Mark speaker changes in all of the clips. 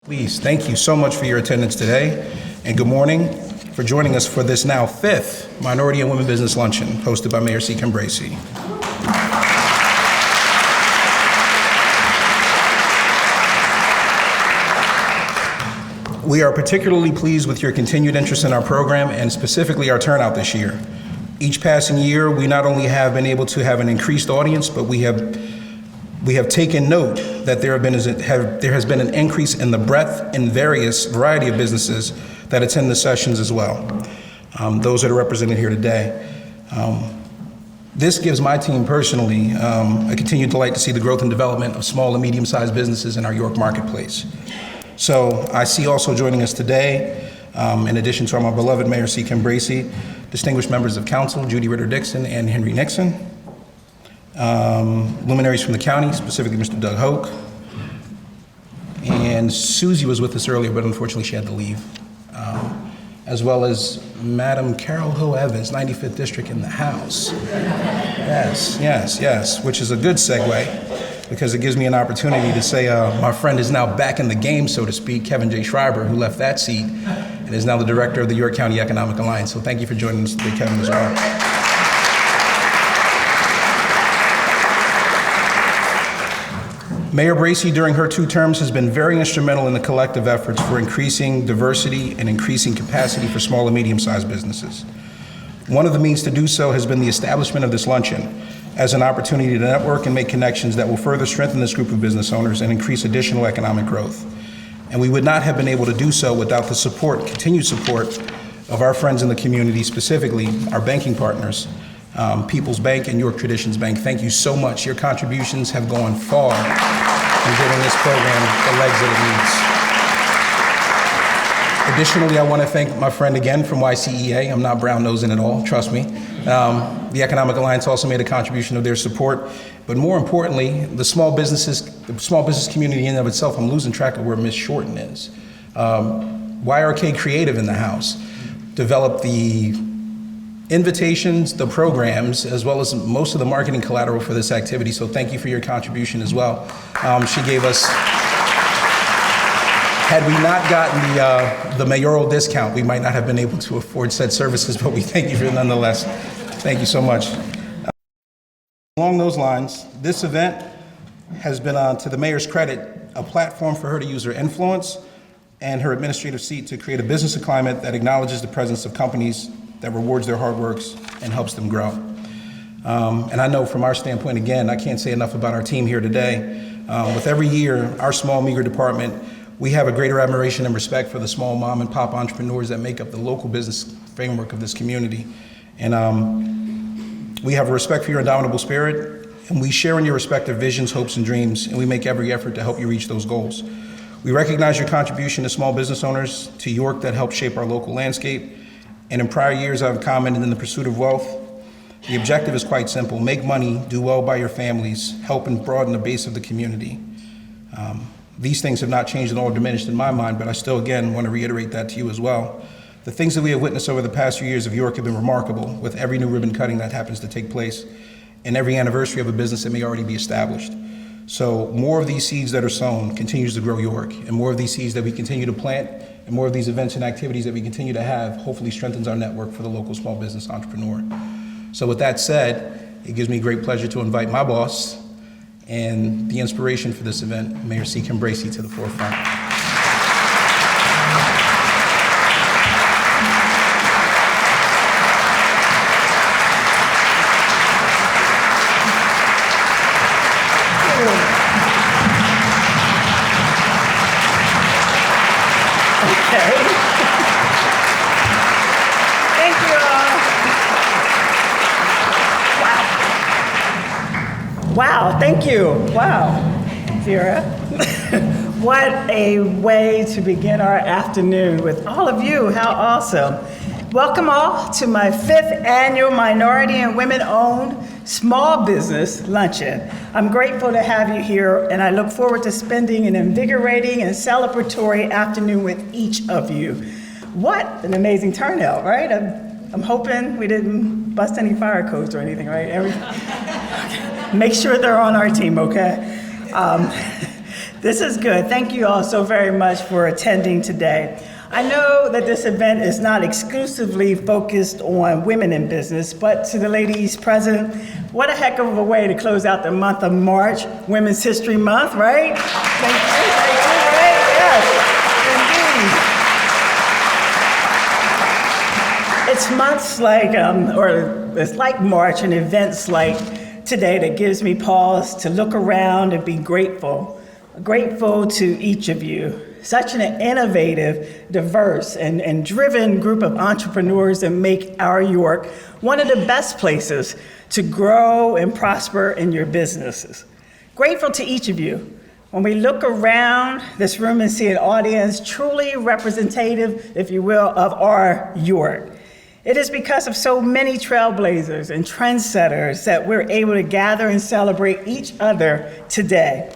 Speaker 1: Please, thank you so much for your attendance today, and good morning for joining us for this now 5th Minority and Women Business Luncheon, hosted by Mayor C. Bracey. We are particularly pleased with your continued interest in our program and specifically our turnout this year. Each passing year, we not only have been able to have an increased audience, but we have taken note that there has been an increase in the breadth and variety of businesses that attend the sessions as well. Those that are represented here today. This gives my team personally a continued delight to see the growth and development of small and medium-sized businesses in our York marketplace. So I see also joining us today, in addition to our beloved Mayor C. Bracey, distinguished members of council, Judy Ritter-Dixon and Henry Nixon, luminaries from the county, specifically Mr. Doug Hoke, and Susie was with us earlier, but unfortunately she had to leave, as well as Madam Carol Ho Evans, 95th District in the House. Yes, which is a good segue, because it gives me an opportunity to say my friend is now back in the game, so to speak, Kevin J. Schreiber, who left that seat and is now the director of the York County Economic Alliance. So thank you for joining us today, Kevin, as well. Mayor Bracey, during her 2 terms, has been very instrumental in the collective efforts for increasing diversity and increasing capacity for small and medium-sized businesses. One of the means to do so has been the establishment of this luncheon as an opportunity to network and make connections that will further strengthen this group of business owners and increase additional economic growth. And we would not have been able to do so without the continued support of our friends in the community, specifically our banking partners, People's Bank and York Traditions Bank. Thank you so much. Your contributions have gone far in giving this program the legs that it needs. Additionally, I want to thank my friend again from YCEA. I'm not brown-nosing at all, trust me. The Economic Alliance also made a contribution of their support. But more importantly, the small business community in and of itself, I'm losing track of where Ms. Shorten is. YRK Creative in the house developed the invitations, the programs, as well as most of the marketing collateral for this activity. So thank you for your contribution as well. She gave us, had we not gotten the mayoral discount, we might not have been able to afford said services, but we thank you for it nonetheless. Thank you so much. Along those lines, this event has been, to the mayor's credit, a platform for her to use her influence and her administrative seat to create a business climate that acknowledges the presence of companies that rewards their hard works and helps them grow. And I know from our standpoint, again, I can't say enough about our team here today. With every year, our small, meager department, we have a greater admiration and respect for the small mom and pop entrepreneurs that make up the local business framework of this community. And we have a respect for your indomitable spirit, and we share in your respective visions, hopes, and dreams, and we make every effort to help you reach those goals. We recognize your contribution to small business owners, to York, that helped shape our local landscape. And in prior years, I've commented in the pursuit of wealth. The objective is quite simple: make money, do well by your families, help and broaden the base of the community. These things have not changed at all or diminished in my mind, but I still, again, want to reiterate that to you as well. The things that we have witnessed over the past few years of York have been remarkable, with every new ribbon cutting that happens to take place and every anniversary of a business that may already be established. So more of these seeds that are sown continues to grow York, and more of these seeds that we continue to plant and more of these events and activities that we continue to have hopefully strengthens our network for the local small business entrepreneur. So with that said, it gives me great pleasure to invite my boss and the inspiration for this event, Mayor C. Bracey, to the forefront.
Speaker 2: Wow, thank you. Wow, Zira. What a way to begin our afternoon with all of you. How awesome. Welcome all to my 5th annual Minority and Women-Owned Small Business Luncheon. I'm grateful to have you here, and I look forward to spending an invigorating and celebratory afternoon with each of you. What an amazing turnout, right? I'm hoping we didn't bust any fire codes or anything, right? Make sure they're on our team, okay? This is good. Thank you all so very much for attending today. I know that this event is not exclusively focused on women in business, but to the ladies present, what a heck of a way to close out the month of March, Women's History Month, right? Thank you, right? Yes, indeed. It's months like, or it's like March and events like today that gives me pause to look around and be grateful to each of you. Such an innovative, diverse, and driven group of entrepreneurs that make our York one of the best places to grow and prosper in your businesses. Grateful to each of you. When we look around this room and see an audience truly representative, if you will, of our York, it is because of so many trailblazers and trendsetters that we're able to gather and celebrate each other today.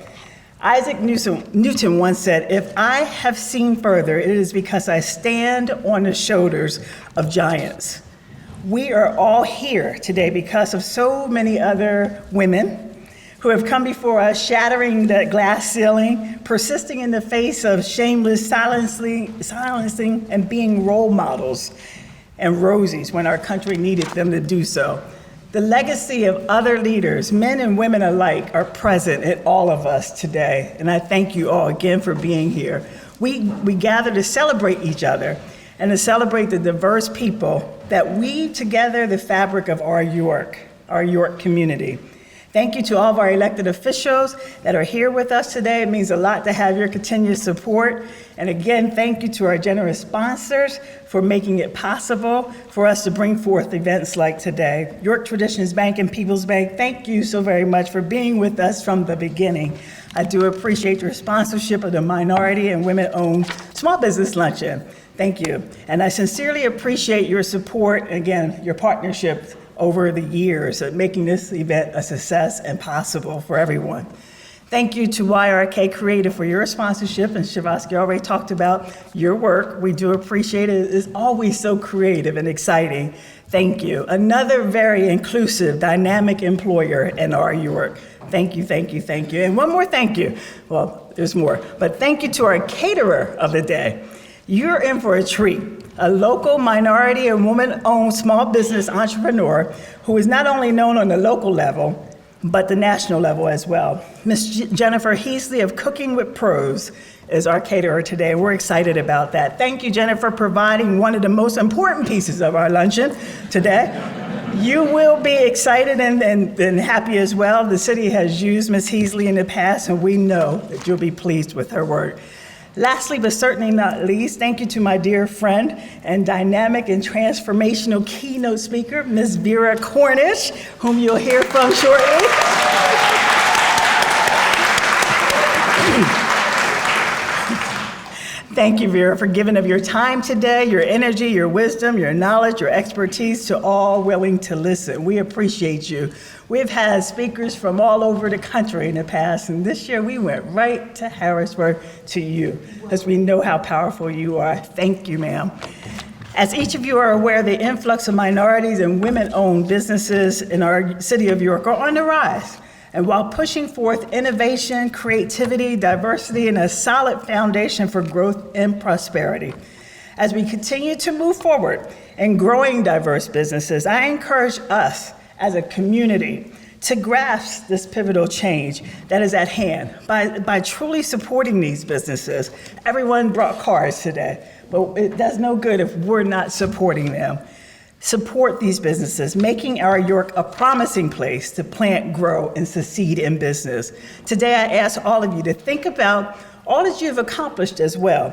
Speaker 2: Isaac Newton once said, "If I have seen further, it is because I stand on the shoulders of giants." We are all here today because of so many other women who have come before us, shattering the glass ceiling, persisting in the face of shameless silencing, and being role models and rosies when our country needed them to do so. The legacy of other leaders, men and women alike, are present in all of us today, and I thank you all again for being here. We gather to celebrate each other and to celebrate the diverse people that weave together the fabric of our York community. Thank you to all of our elected officials that are here with us today. It means a lot to have your continued support. And again, thank you to our generous sponsors for making it possible for us to bring forth events like today. York Traditions Bank and People's Bank, thank you so very much for being with us from the beginning. I do appreciate your sponsorship of the minority and women-owned small business luncheon. Thank you. And I sincerely appreciate your support, again, your partnership over the years of making this event a success and possible for everyone. Thank you to YRK Creative for your sponsorship, and Shavasky already talked about your work. We do appreciate it. It's always so creative and exciting. Thank you. Another very inclusive, dynamic employer in our York. Thank you, thank you, thank you. And one more thank you. Well, there's more, but thank you to our caterer of the day. You're in for a treat. A local minority and woman-owned small business entrepreneur who is not only known on the local level, but the national level as well. Ms. Jennifer Heasley of Cooking with Pros is our caterer today. We're excited about that. Thank you, Jennifer, for providing one of the most important pieces of our luncheon today. You will be excited and happy as well. The city has used Ms. Heasley in the past, and we know that you'll be pleased with her work. Lastly, but certainly not least, thank you to my dear friend and dynamic and transformational keynote speaker, Ms. Vera Cornish, whom you'll hear from shortly. Thank you, Vera, for giving of your time today, your energy, your wisdom, your knowledge, your expertise to all willing to listen. We appreciate you. We've had speakers from all over the country in the past, and this year we went right to Harrisburg to you, as we know how powerful you are. Thank you, ma'am. As each of you are aware, the influx of minorities and women-owned businesses in our city of York are on the rise. And while pushing forth innovation, creativity, diversity, and a solid foundation for growth and prosperity, as we continue to move forward in growing diverse businesses, I encourage us as a community to grasp this pivotal change that is at hand by truly supporting these businesses. Everyone brought cars today, but it does no good if we're not supporting them. Support these businesses, making our York a promising place to plant, grow, and succeed in business. Today, I ask all of you to think about all that you've accomplished as well,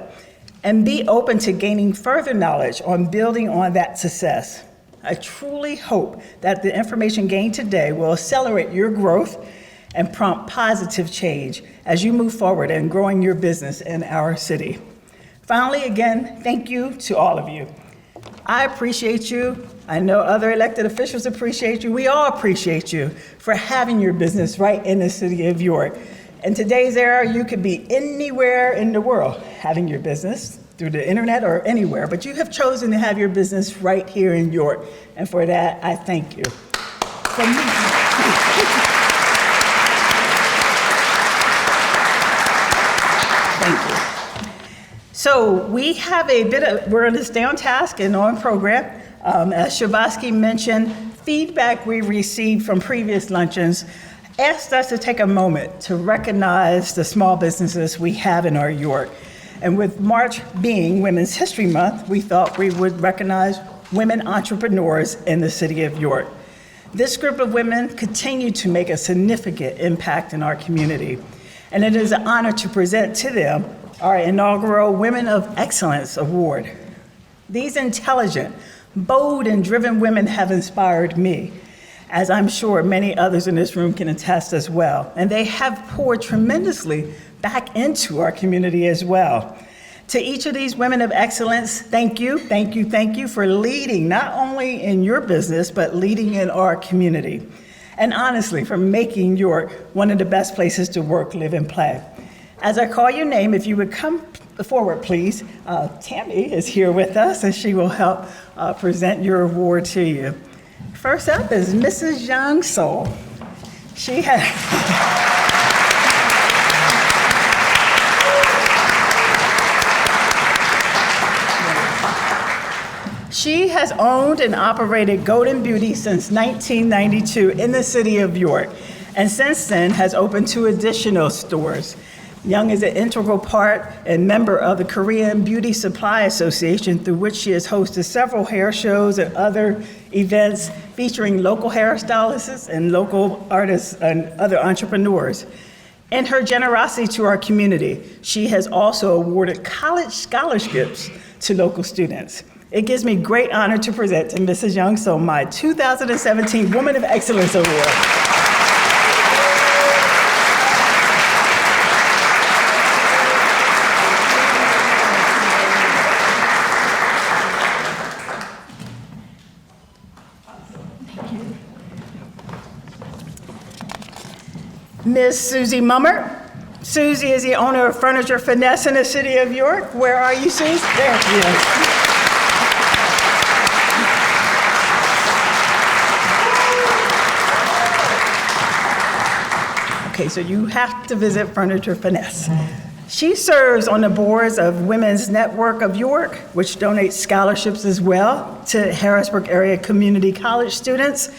Speaker 2: and be open to gaining further knowledge on building on that success. I truly hope that the information gained today will accelerate your growth and prompt positive change as you move forward in growing your business in our city. Finally, again, thank you to all of you. I appreciate you. I know other elected officials appreciate you. We all appreciate you for having your business right in the city of York. In today's era, you could be anywhere in the world having your business through the internet or anywhere, but you have chosen to have your business right here in York. And for that, I thank you. So we're going to stay on task and on program. As Shabosky mentioned, feedback we received from previous luncheons asked us to take a moment to recognize the small businesses we have in our York. And with March being Women's History Month, we thought we would recognize women entrepreneurs in the city of York. This group of women continue to make a significant impact in our community, and it is an honor to present to them our inaugural Women of Excellence Award. These intelligent, bold, and driven women have inspired me, as I'm sure many others in this room can attest as well, and they have poured tremendously back into our community as well. To each of these women of excellence, thank you for leading not only in your business, but leading in our community. And honestly, for making York one of the best places to work, live, and play. As I call your name, if you would come forward, please. Tammy is here with us, and she will help present your award to you. First up is Mrs. Young Soul. She has owned and operated Golden Beauty since 1992 in the city of York, and since then has opened 2 additional stores. Young is an integral part and member of the Korean Beauty Supply Association, through which she has hosted several hair shows and other events featuring local hairstylists and local artists and other entrepreneurs. In her generosity to our community, she has also awarded college scholarships to local students. It gives me great honor to present to Mrs. Young So my 2017 Woman of Excellence Award. Ms. Susie Mummert. Susie is the owner of Furniture Finesse in the city of York. Where are you, Susie? There she is. Okay, so you have to visit Furniture Finesse. She serves on the boards of Women's Network of York, which donates scholarships as well to Harrisburg area community college students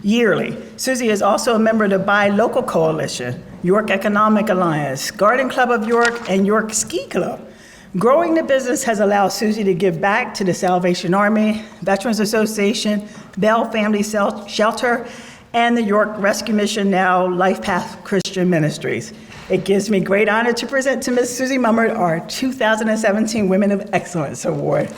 Speaker 2: yearly. Susie is also a member of the Buy Local Coalition, York Economic Alliance, Garden Club of York, and York Ski Club. Growing the business has allowed Susie to give back to the Salvation Army, Veterans Association, Bell Family Shelter, and the York Rescue Mission, now Life Path Christian Ministries. It gives me great honor to present to Ms. Susie Mummert our 2017 Women of Excellence Award.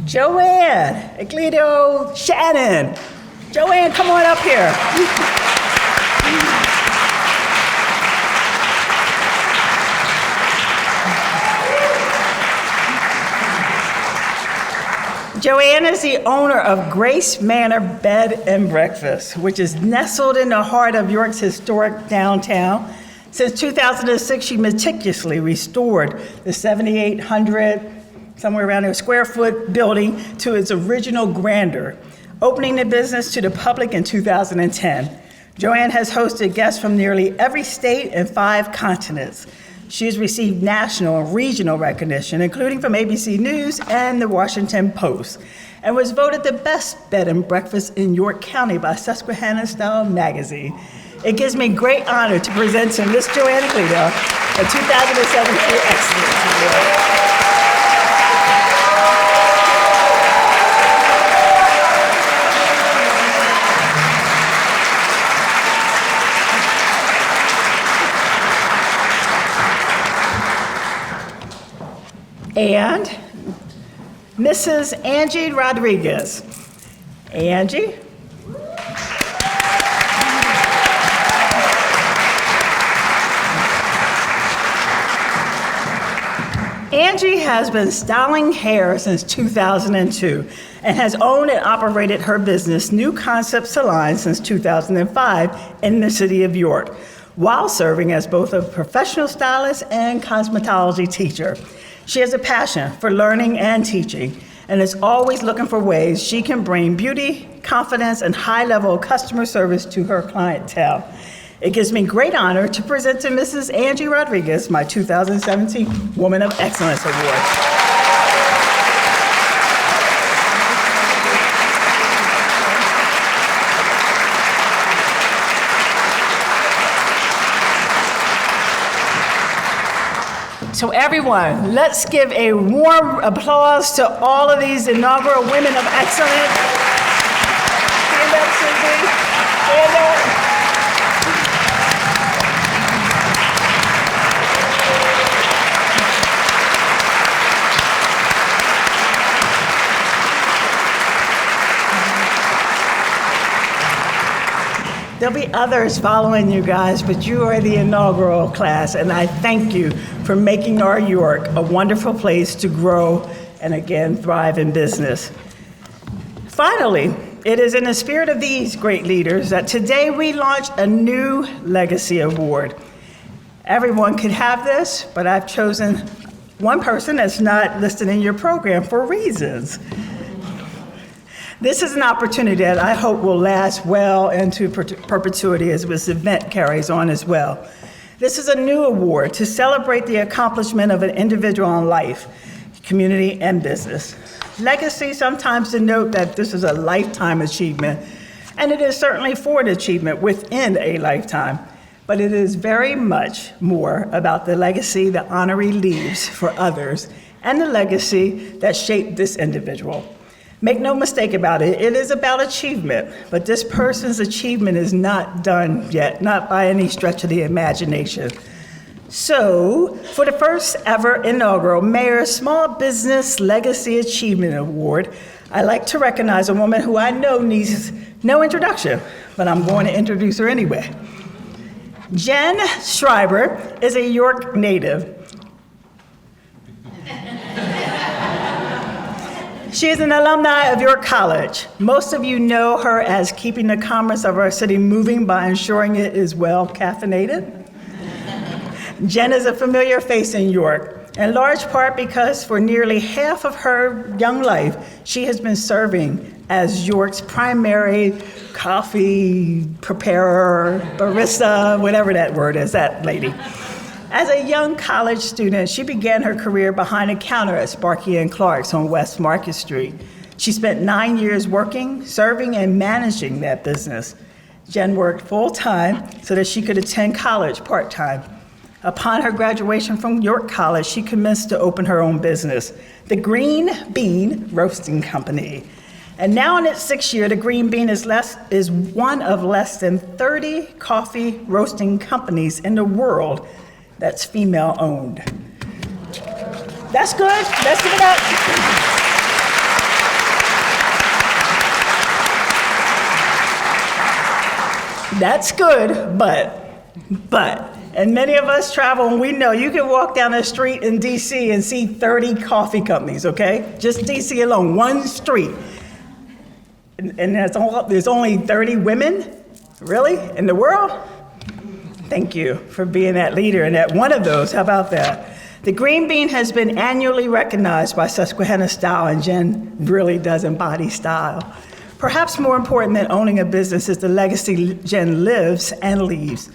Speaker 2: Joanne Eglito Shannon. Joanne, come on up here. Joanne is the owner of Grace Manor Bed and Breakfast, which is nestled in the heart of York's historic downtown. Since 2006, she meticulously restored the 7,800 somewhere around there, square foot building to its original grandeur, opening the business to the public in 2010. Joanne has hosted guests from nearly every state and 5 continents. She has received national and regional recognition, including from ABC News and the Washington Post, and was voted the best bed and breakfast in York County by Susquehanna Style magazine. It gives me great honor to present to Ms. Joanne Eglito a 2017 Excellence Award. And Mrs. Angie Rodriguez. Angie? Angie has been styling hair since 2002 and has owned and operated her business, New Concept Salon, since 2005 in the city of York. while serving as both a professional stylist and cosmetology teacher. She has a passion for learning and teaching and is always looking for ways she can bring beauty, confidence, and high-level customer service to her clientele. It gives me great honor to present to Mrs. Angie Rodriguez my 2017 Woman of Excellence Award. So everyone, let's give a warm applause to all of these inaugural Women of Excellence. Stand up, Susie. Stand up. There'll be others following you guys, but you are the inaugural class, and I thank you for making our York a wonderful place to grow and again thrive in business. Finally, it is in the spirit of these great leaders that today we launch a new Legacy Award. Everyone could have this, but I've chosen one person that's not listed in your program for reasons. This is an opportunity that I hope will last well into perpetuity as this event carries on as well. This is a new award to celebrate the accomplishment of an individual in life, community, and business. Legacy sometimes denote that this is a lifetime achievement, and it is certainly for an achievement within a lifetime, but it is very much more about the legacy the honoree leaves for others and the legacy that shaped this individual. Make no mistake about it, it is about achievement, but this person's achievement is not done yet, not by any stretch of the imagination. So, for the first ever inaugural Mayor's Small Business Legacy Achievement Award, I'd like to recognize a woman who I know needs no introduction, but I'm going to introduce her anyway. Jen Schreiber is a York native. She is an alumni of York College. Most of you know her as keeping the commerce of our city moving by ensuring it is well caffeinated. Jen is a familiar face in York, in large part because for nearly half of her young life, she has been serving as York's primary coffee preparer, barista, whatever that word is, that lady. As a young college student, she began her career behind a counter at Sparky & Clark's on West Market Street. She spent 9 years working, serving, and managing that business. Jen worked full-time so that she could attend college part-time. Upon her graduation from York College, she commenced to open her own business, the Green Bean Roasting Company. And now in its 6th year, the Green Bean is one of less than 30 coffee roasting companies in the world that's female-owned. That's good. Let's give it up. That's good, but, and many of us travel and we know you can walk down the street in DC and see 30 coffee companies, okay? Just DC alone, one street. And there's only 30 women, really, in the world? Thank you for being that leader and that one of those. How about that? The Green Bean has been annually recognized by Susquehanna Style, and Jen really does embody style. Perhaps more important than owning a business is the legacy Jen lives and leaves.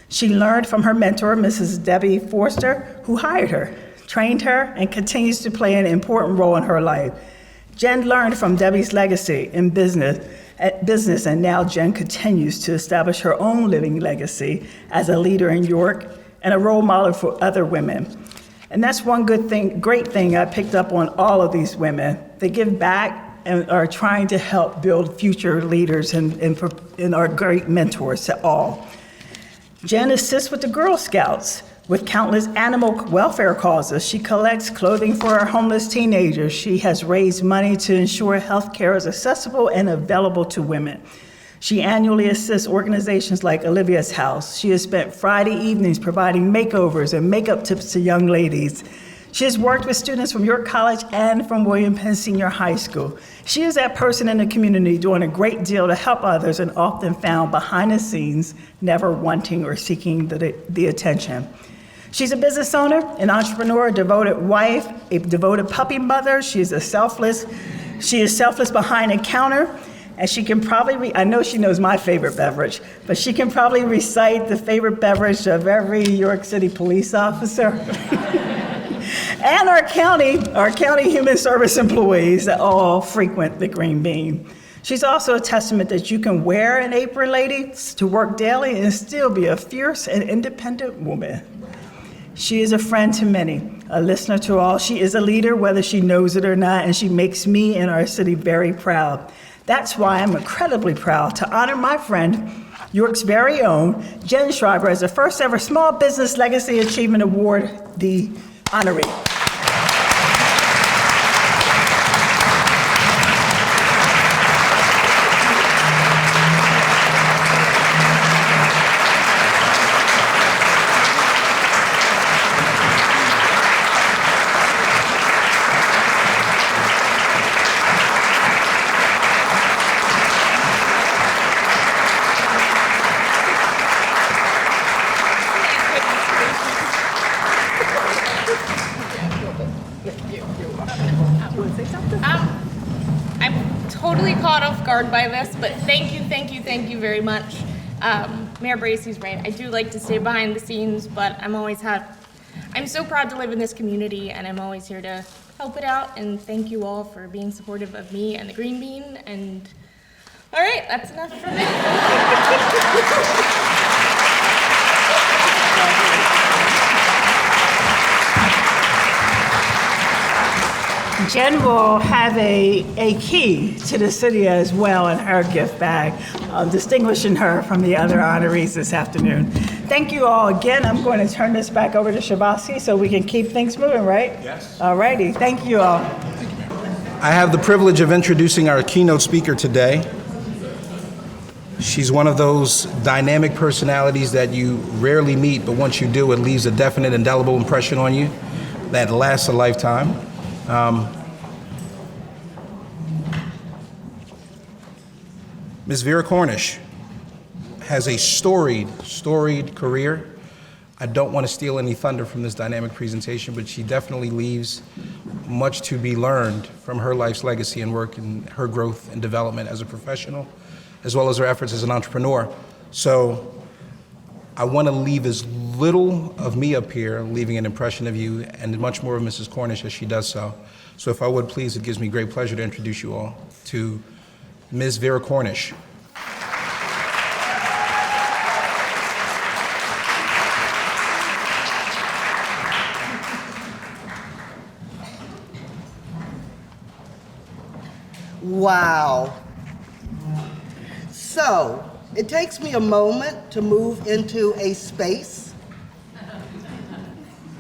Speaker 2: She learned from her mentor, Mrs. Debbie Forster, who hired her, trained her, and continues to play an important role in her life. Jen learned from Debbie's legacy in business, and now Jen continues to establish her own living legacy as a leader in York and a role model for other women. And that's one great thing I picked up on all of these women. They give back and are trying to help build future leaders and are great mentors to all. Jen assists with the Girl Scouts with countless animal welfare causes. She collects clothing for our homeless teenagers. She has raised money to ensure health care is accessible and available to women. She annually assists organizations like Olivia's House. She has spent Friday evenings providing makeovers and makeup tips to young ladies. She has worked with students from York College and from William Penn Senior High School. She is that person in the community doing a great deal to help others and often found behind the scenes, never wanting or seeking the attention. She's a business owner, an entrepreneur, a devoted wife, a devoted puppy mother. She is selfless behind the counter, and she can probably, I know she knows my favorite beverage, but she can probably recite the favorite beverage of every York City police officer. And our county human service employees that all frequent the Green Bean. She's also a testament that you can wear an apron, lady, to work daily and still be a fierce and independent woman. She is a friend to many, a listener to all. She is a leader, whether she knows it or not, and she makes me and our city very proud. That's why I'm incredibly proud to honor my friend, York's very own, Jen Schreiber, as the first ever Small Business Legacy Achievement Award, the honoree.
Speaker 3: I'm totally caught off guard by this, but thank you very much. Mayor Bracey's right. I do like to stay behind the scenes, but I'm so proud to live in this community, and I'm always here to help it out, and thank you all for being supportive of me and the Green Bean, and all right, that's enough for me.
Speaker 2: Jen will have a key to the city as well in her gift bag, distinguishing her from the other honorees this afternoon. Thank you all again. I'm going to turn this back over to Shabasi so we can keep things moving, right?
Speaker 1: Yes.
Speaker 2: All righty. Thank you all.
Speaker 1: I have the privilege of introducing our keynote speaker today. She's one of those dynamic personalities that you rarely meet, but once you do, it leaves a definite, indelible impression on you that lasts a lifetime. Ms. Vera Cornish has a storied career. I don't want to steal any thunder from this dynamic presentation, but she definitely leaves much to be learned from her life's legacy and work and her growth and development as a professional, as well as her efforts as an entrepreneur. So I want to leave as little of me up here, leaving an impression of you, and much more of Mrs. Cornish as she does so. So if I would please, it gives me great pleasure to introduce you all to Ms. Vera Cornish.
Speaker 4: Wow. So, it takes me a moment to move into a space.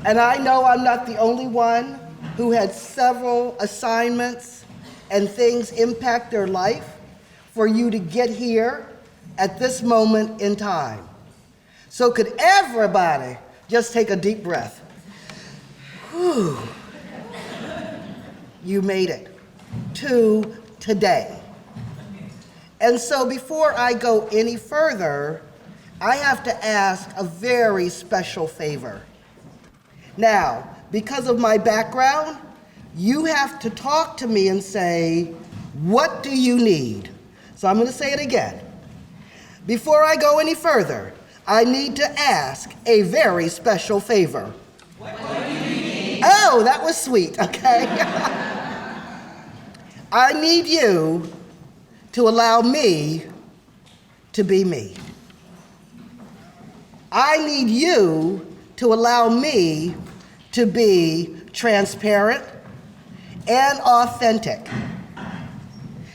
Speaker 4: And I know I'm not the only one who had several assignments and things impact their life for you to get here at this moment in time. So could everybody just take a deep breath? Whew. You made it to today. And so before I go any further, I have to ask a very special favor. Now, because of my background, you have to talk to me and say, what do you need? So I'm going to say it again. Before I go any further, I need to ask a very special favor. What do you need? Oh, that was sweet, okay? I need you to allow me to be me. I need you to allow me to be transparent and authentic.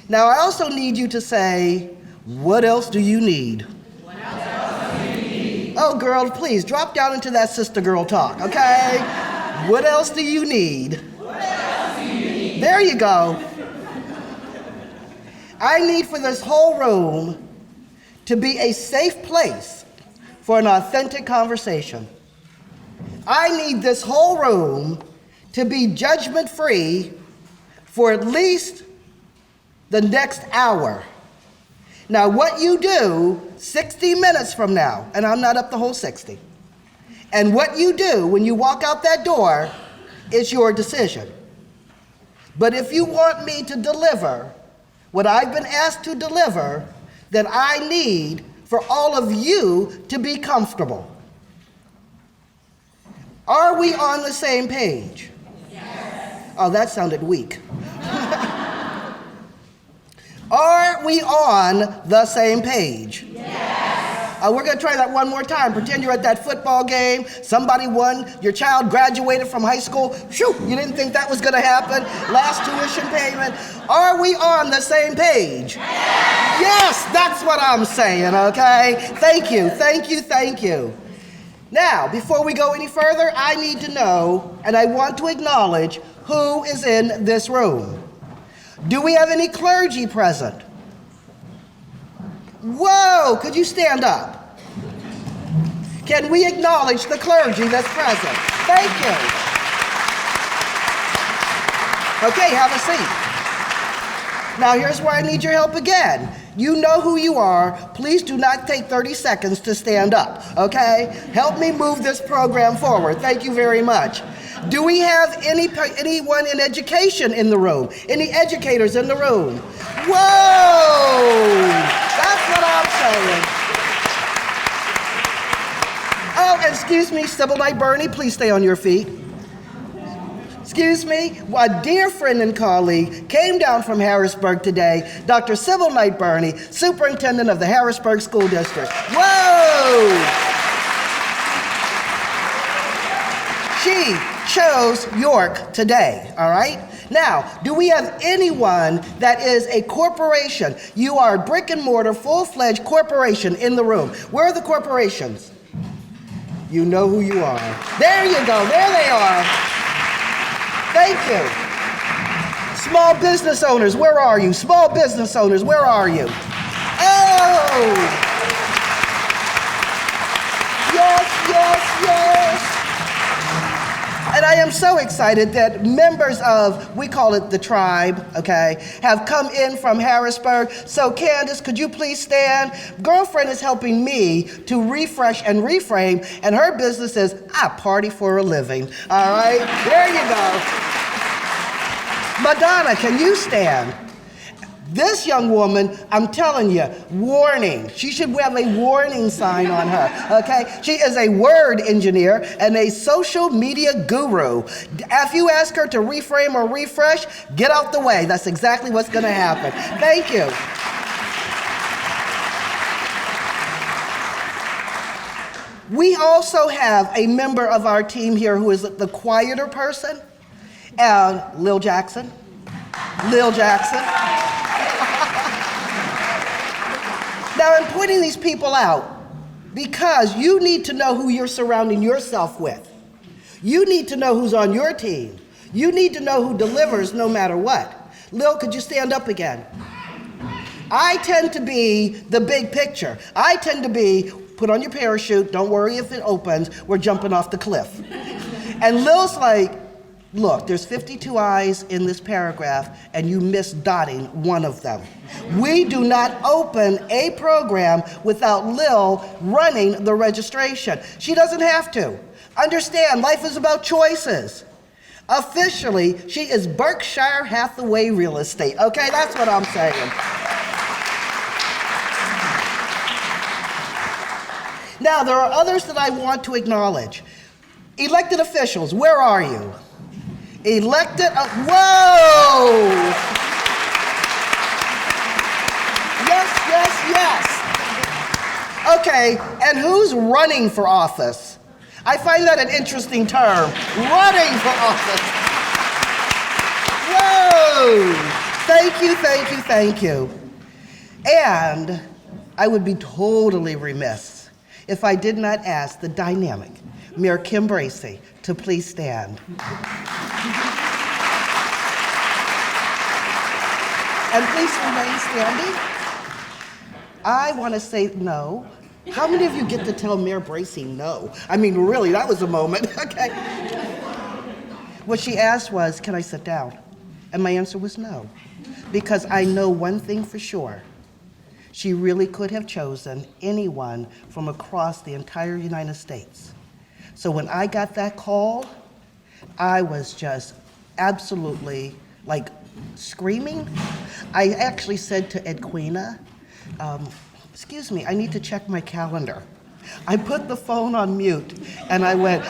Speaker 4: Now, I also need you to say, what else do you need? What else do you need? Oh, girl, please drop down into that sister girl talk, okay? What else do you need? What else do you need? There you go. I need for this whole room to be a safe place for an authentic conversation. I need this whole room to be judgment-free for at least the next hour. Now, what you do 60 minutes from now, and I'm not up the whole 60, and what you do when you walk out that door is your decision. But if you want me to deliver what I've been asked to deliver, then I need for all of you to be comfortable. Are we on the same page? Yes. Oh, that sounded weak. Are we on the same page? Yes. We're going to try that one more time. Pretend you're at that football game. Somebody won. Your child graduated from high school. Shoo, you didn't think that was going to happen. Last tuition payment. Are we on the same page? Yes. Yes, that's what I'm saying, okay? Thank you, thank you, thank you. Now, before we go any further, I need to know, and I want to acknowledge, who is in this room. Do we have any clergy present? Whoa, could you stand up? Can we acknowledge the clergy that's present? Thank you. Okay, have a seat. Now here's where I need your help again. You know who you are. Please do not take 30 seconds to stand up, okay? Help me move this program forward. Thank you very much. Do we have anyone in education in the room? Any educators in the room? Whoa! That's what I'm saying. Oh, excuse me, Sybil Knight Burney, please stay on your feet. Excuse me, a dear friend and colleague came down from Harrisburg today, Dr. Sybil Knight Burney, Superintendent of the Harrisburg School District. Whoa! She chose York today, all right? Now, do we have anyone that is a corporation? You are a brick and mortar, full-fledged corporation in the room. Where are the corporations? You know who you are. There you go, there they are. Thank you. Small business owners, where are you? Small business owners, where are you? Oh! Yes, yes, yes. And I am so excited that members of, we call it the tribe, okay, have come in from Harrisburg. So Candace, could you please stand? Girlfriend is helping me to refresh and reframe, and her business is, I party for a living, all right? There you go. Madonna, can you stand? This young woman, I'm telling you, warning. She should have a warning sign on her, okay? She is a word engineer and a social media guru. If you ask her to reframe or refresh, get out the way. That's exactly what's gonna happen. Thank you. We also have a member of our team here who is the quieter person, Lil Jackson. Lil Jackson. Now, I'm pointing these people out because you need to know who you're surrounding yourself with. You need to know who's on your team. You need to know who delivers no matter what. Lil, could you stand up again? I tend to be the big picture. I tend to be, put on your parachute, don't worry if it opens, we're jumping off the cliff. And Lil's like, look, there's 52 I's in this paragraph, and you missed dotting one of them. We do not open a program without Lil running the registration. She doesn't have to. Understand, life is about choices. Officially, she is Berkshire Hathaway Real Estate. Okay, that's what I'm saying. Now, there are others that I want to acknowledge. Elected officials, where are you? Elected, whoa! Yes, yes, yes. Okay, and who's running for office? I find that an interesting term, running for office. Whoa! Thank you, thank you, thank you. And I would be totally remiss if I did not ask the dynamic Mayor Kim Bracey to please stand. And please remain standing. I want to say no. How many of you get to tell Mayor Bracey no? I mean, really, that was a moment, okay? What she asked was, can I sit down? And my answer was no, because I know one thing for sure. She really could have chosen anyone from across the entire United States. So when I got that call, I was just absolutely like screaming. I actually said to Edwina, excuse me, I need to check my calendar. I put the phone on mute and I went,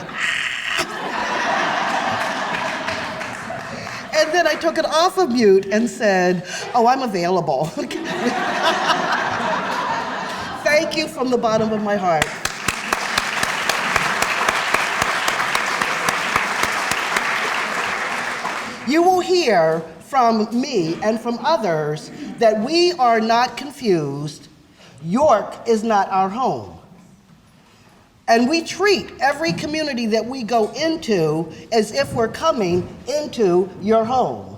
Speaker 4: and then I took it off of mute and said, oh, I'm available. Thank you from the bottom of my heart. You will hear from me and from others that we are not confused. York is not our home. And we treat every community that we go into as if we're coming into your home.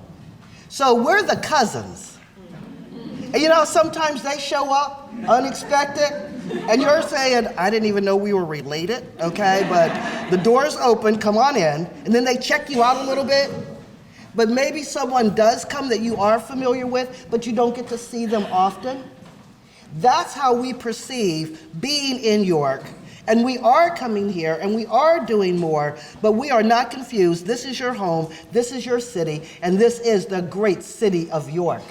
Speaker 4: So we're the cousins. And you know, sometimes they show up unexpected, and you're saying, I didn't even know we were related, okay? But the door's open, come on in, and then they check you out a little bit. But maybe someone does come that you are familiar with, but you don't get to see them often. That's how we perceive being in York. And we are coming here and we are doing more, but we are not confused. This is your home, this is your city, and this is the great city of York.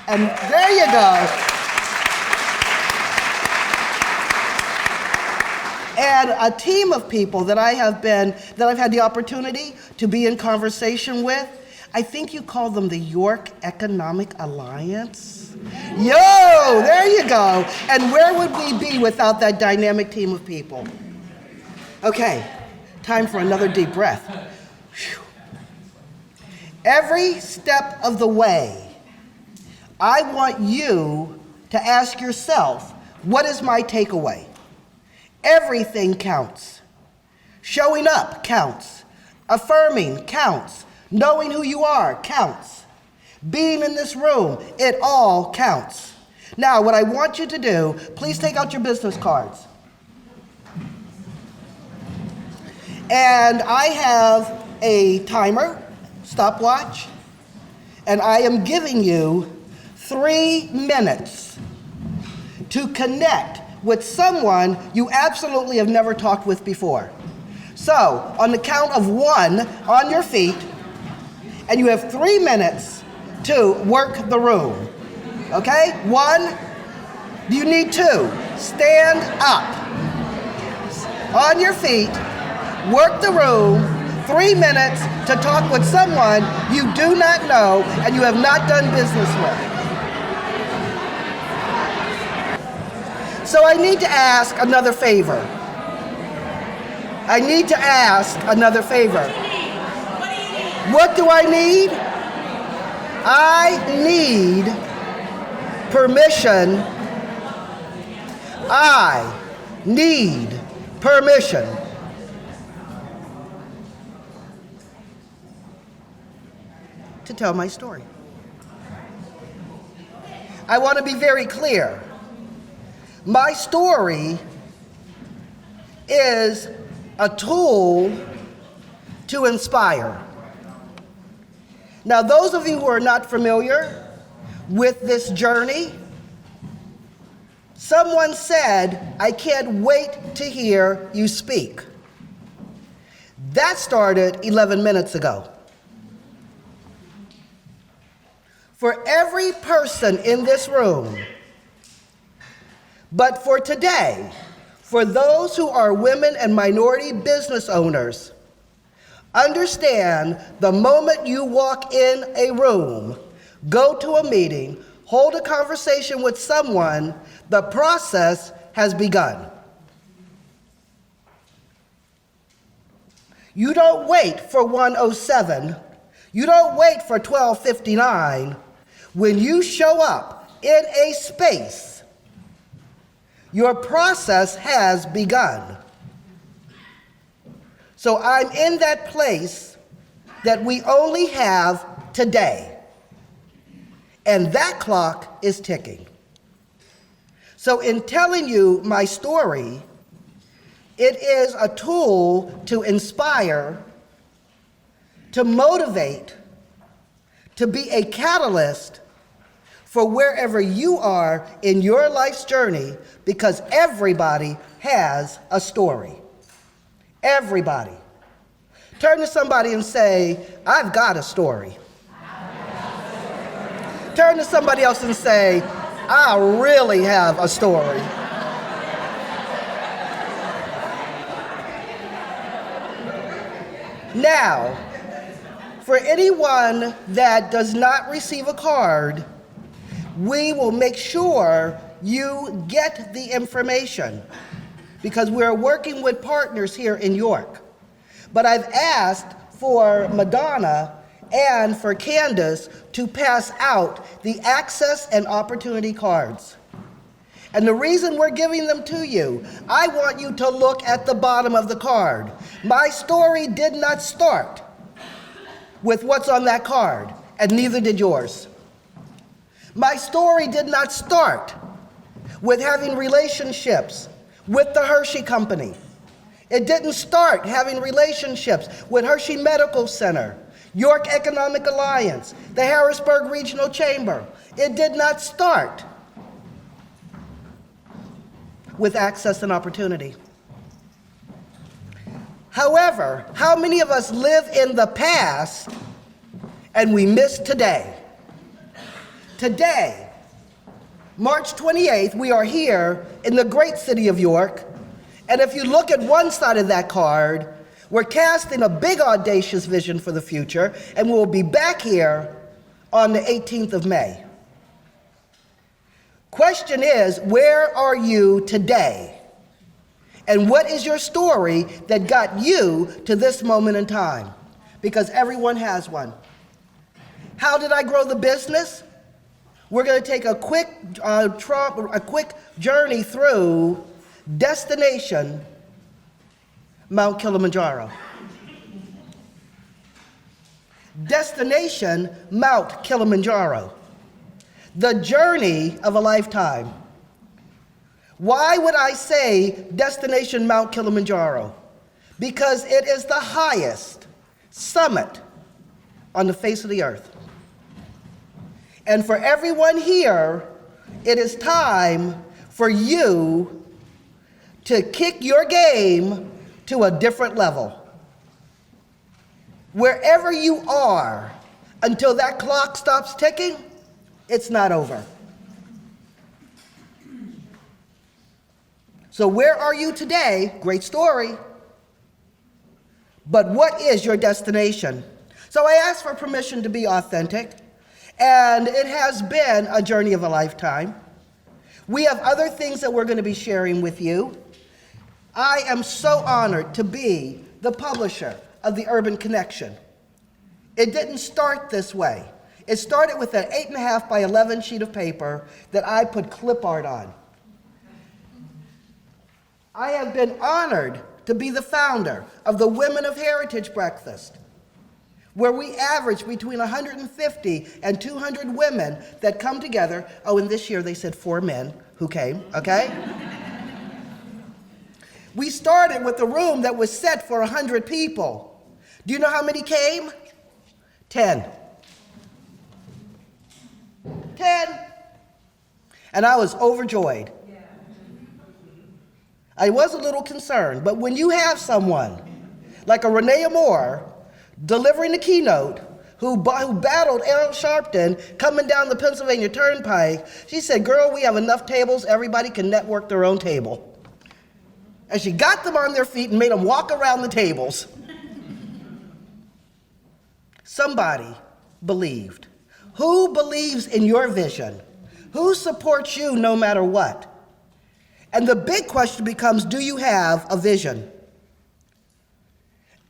Speaker 4: And there you go. And a team of people that I've had the opportunity to be in conversation with, I think you call them the York Economic Alliance. Yo, there you go. And where would we be without that dynamic team of people? Okay, time for another deep breath. Whew. Every step of the way, I want you to ask yourself, what is my takeaway? Everything counts. Showing up counts. Affirming counts. Knowing who you are counts. Being in this room, it all counts. Now, what I want you to do, please take out your business cards. And I have a timer, stopwatch, and I am giving you 3 minutes to connect with someone you absolutely have never talked with before. So, on the count of 1, on your feet, and you have 3 minutes to work the room. Okay? 1, do you need 2? Stand up. On your feet, work the room, 3 minutes to talk with someone you do not know and you have not done business with. So I need to ask another favor. What do I need? I need permission. I need permission. To tell my story. I want to be very clear. My story is a tool to inspire. Now, those of you who are not familiar with this journey, someone said, I can't wait to hear you speak. That started 11 minutes ago. For every person in this room, but for today, for those who are women and minority business owners, understand the moment you walk in a room, go to a meeting, hold a conversation with someone, the process has begun. You don't wait for 1:07. You don't wait for 12:59. When you show up in a space, your process has begun. So I'm in that place that we only have today. And that clock is ticking. So in telling you my story, it is a tool to inspire to motivate, to be a catalyst for wherever you are in your life's journey, because everybody has a story. Everybody. Turn to somebody and say, I've got a story. Turn to somebody else and say, I really have a story. Now, for anyone that does not receive a card, we will make sure you get the information because we're working with partners here in York. But I've asked for Madonna and for Candace to pass out the access and opportunity cards. And the reason we're giving them to you, I want you to look at the bottom of the card. My story did not start with what's on that card, and neither did yours. My story did not start with having relationships with the Hershey Company. It didn't start having relationships with Hershey Medical Center, York Economic Alliance, the Harrisburg Regional Chamber. It did not start with access and opportunity. However, how many of us live in the past and we miss today? Today, March 28th, we are here in the great city of York, and if you look at one side of that card, we're casting a big audacious vision for the future, and we'll be back here on the 18th of May. Question is, where are you today? And what is your story that got you to this moment in time? Because everyone has one. How did I grow the business? We're going to take a quick journey through destination Mount Kilimanjaro. Destination Mount Kilimanjaro. The journey of a lifetime. Why would I say destination Mount Kilimanjaro? Because it is the highest summit on the face of the earth. And for everyone here, it is time for you to kick your game to a different level. Wherever you are, until that clock stops ticking, it's not over. So where are you today? Great story. But what is your destination? So I asked for permission to be authentic, and it has been a journey of a lifetime. We have other things that we're going to be sharing with you. I am so honored to be the publisher of the Urban Connection. It didn't start this way. It started with an 8.5 by 11 sheet of paper that I put clip art on. I have been honored to be the founder of the Women of Heritage Breakfast, where we average between 150 and 200 women that come together. Oh, and this year they said 4 men who came, okay? We started with a room that was set for 100 people. Do you know how many came? 10. 10. And I was overjoyed. I was a little concerned, but when you have someone like a Renee Moore delivering the keynote who battled Al Sharpton coming down the Pennsylvania Turnpike, she said, girl, we have enough tables, everybody can network their own table. And she got them on their feet and made them walk around the tables. Somebody believed. Who believes in your vision? Who supports you no matter what? And the big question becomes, do you have a vision?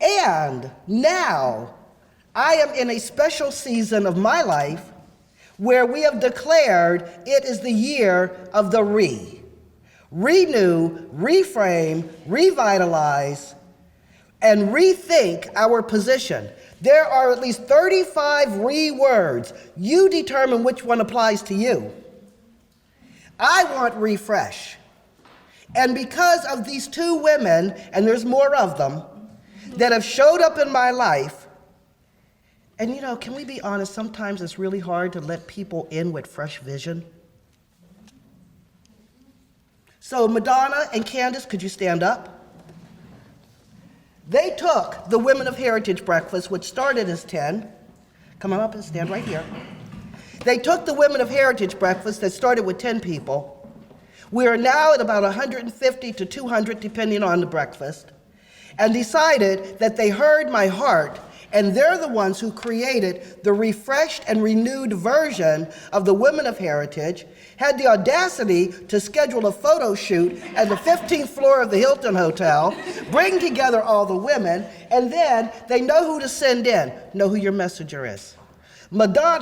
Speaker 4: And now, I am in a special season of my life where we have declared it is the year of the renew, reframe, revitalize, and rethink our position. There are at least 35 words. You determine which one applies to you. I want refresh. And because of these 2 women, and there's more of them, that have showed up in my life, And can we be honest? Sometimes it's really hard to let people in with fresh vision. So Madonna and Candace, could you stand up? They took the Women of Heritage Breakfast, which started as 10. Come on up and stand right here. They took the Women of Heritage Breakfast that started with 10 people. We are now at about 150 to 200, depending on the breakfast, and decided that they heard my heart, and they're the ones who created the refreshed and renewed version of the Women of Heritage, had the audacity to schedule a photo shoot at the 15th floor of the Hilton Hotel, bring together all the women, and then they know who to send in, know who your messenger is.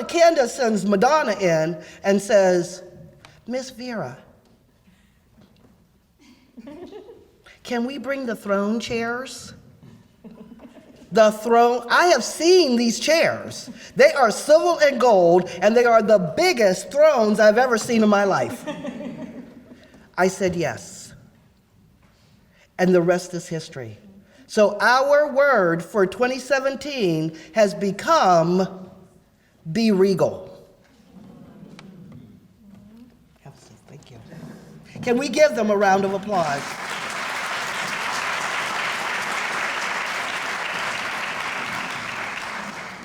Speaker 4: Candace sends Madonna in and says, Miss Vera, can we bring the throne chairs? The throne, I have seen these chairs. They are silver and gold, and they are the biggest thrones I've ever seen in my life. I said yes. And the rest is history. So our word for 2017 has become be regal. Have a seat, thank you. Can we give them a round of applause?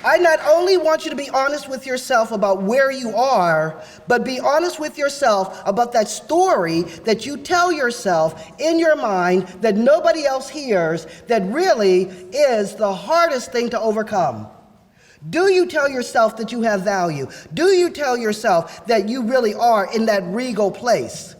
Speaker 4: I not only want you to be honest with yourself about where you are, but be honest with yourself about that story that you tell yourself in your mind that nobody else hears, that really is the hardest thing to overcome. Do you tell yourself that you have value? Do you tell yourself that you really are in that regal place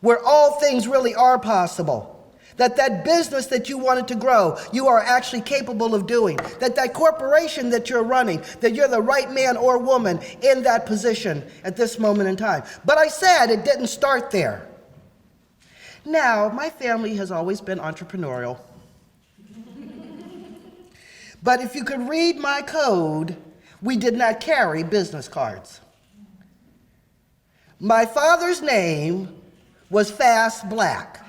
Speaker 4: where all things really are possible? That business that you wanted to grow, you are actually capable of doing. That corporation that you're running, that you're the right man or woman in that position at this moment in time. But I said it didn't start there. Now, my family has always been entrepreneurial. But if you could read my code, we did not carry business cards. My father's name was Fast Black.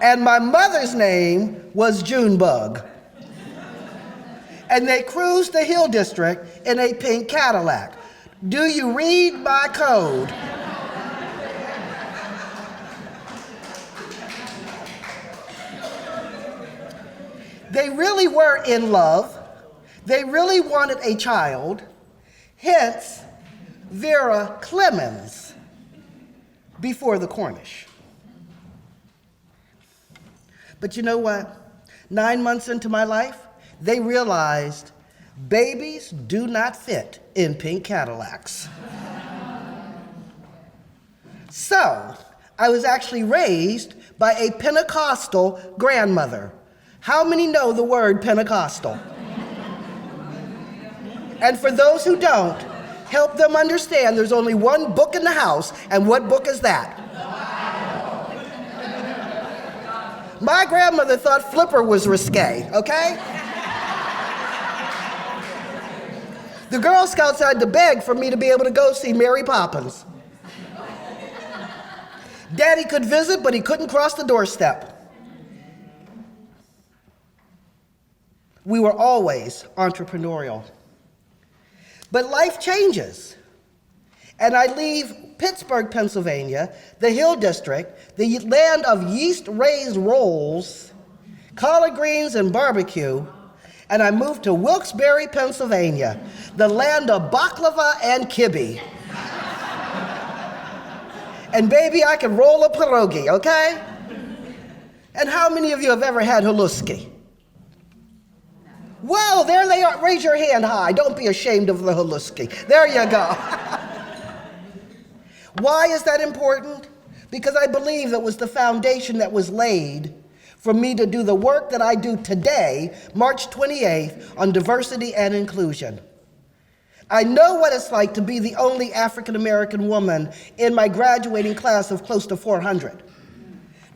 Speaker 4: And my mother's name was Junebug. And they cruised the Hill District in a pink Cadillac. Do you read my code? They really were in love. They really wanted a child. Hence, Vera Clemens before the Cornish. But you know what? 9 months into my life, they realized babies do not fit in pink Cadillacs. So, I was actually raised by a Pentecostal grandmother. How many know the word Pentecostal? And for those who don't, help them understand there's only one book in the house, and what book is that? My grandmother thought Flipper was risque, okay? The Girl Scouts had to beg for me to be able to go see Mary Poppins. Daddy could visit, but he couldn't cross the doorstep. We were always entrepreneurial. But life changes. And I leave Pittsburgh, Pennsylvania, the Hill District, the land of yeast-raised rolls, collard greens, and barbecue, and I moved to Wilkes-Barre, Pennsylvania, the land of baklava and kibbe. And baby, I can roll a pierogi, okay? And how many of you have ever had haluski? Well, there they are. Raise your hand high. Don't be ashamed of the haluski. There you go. Why is that important? Because I believe it was the foundation that was laid for me to do the work that I do today, March 28th, on diversity and inclusion. I know what it's like to be the only African American woman in my graduating class of close to 400.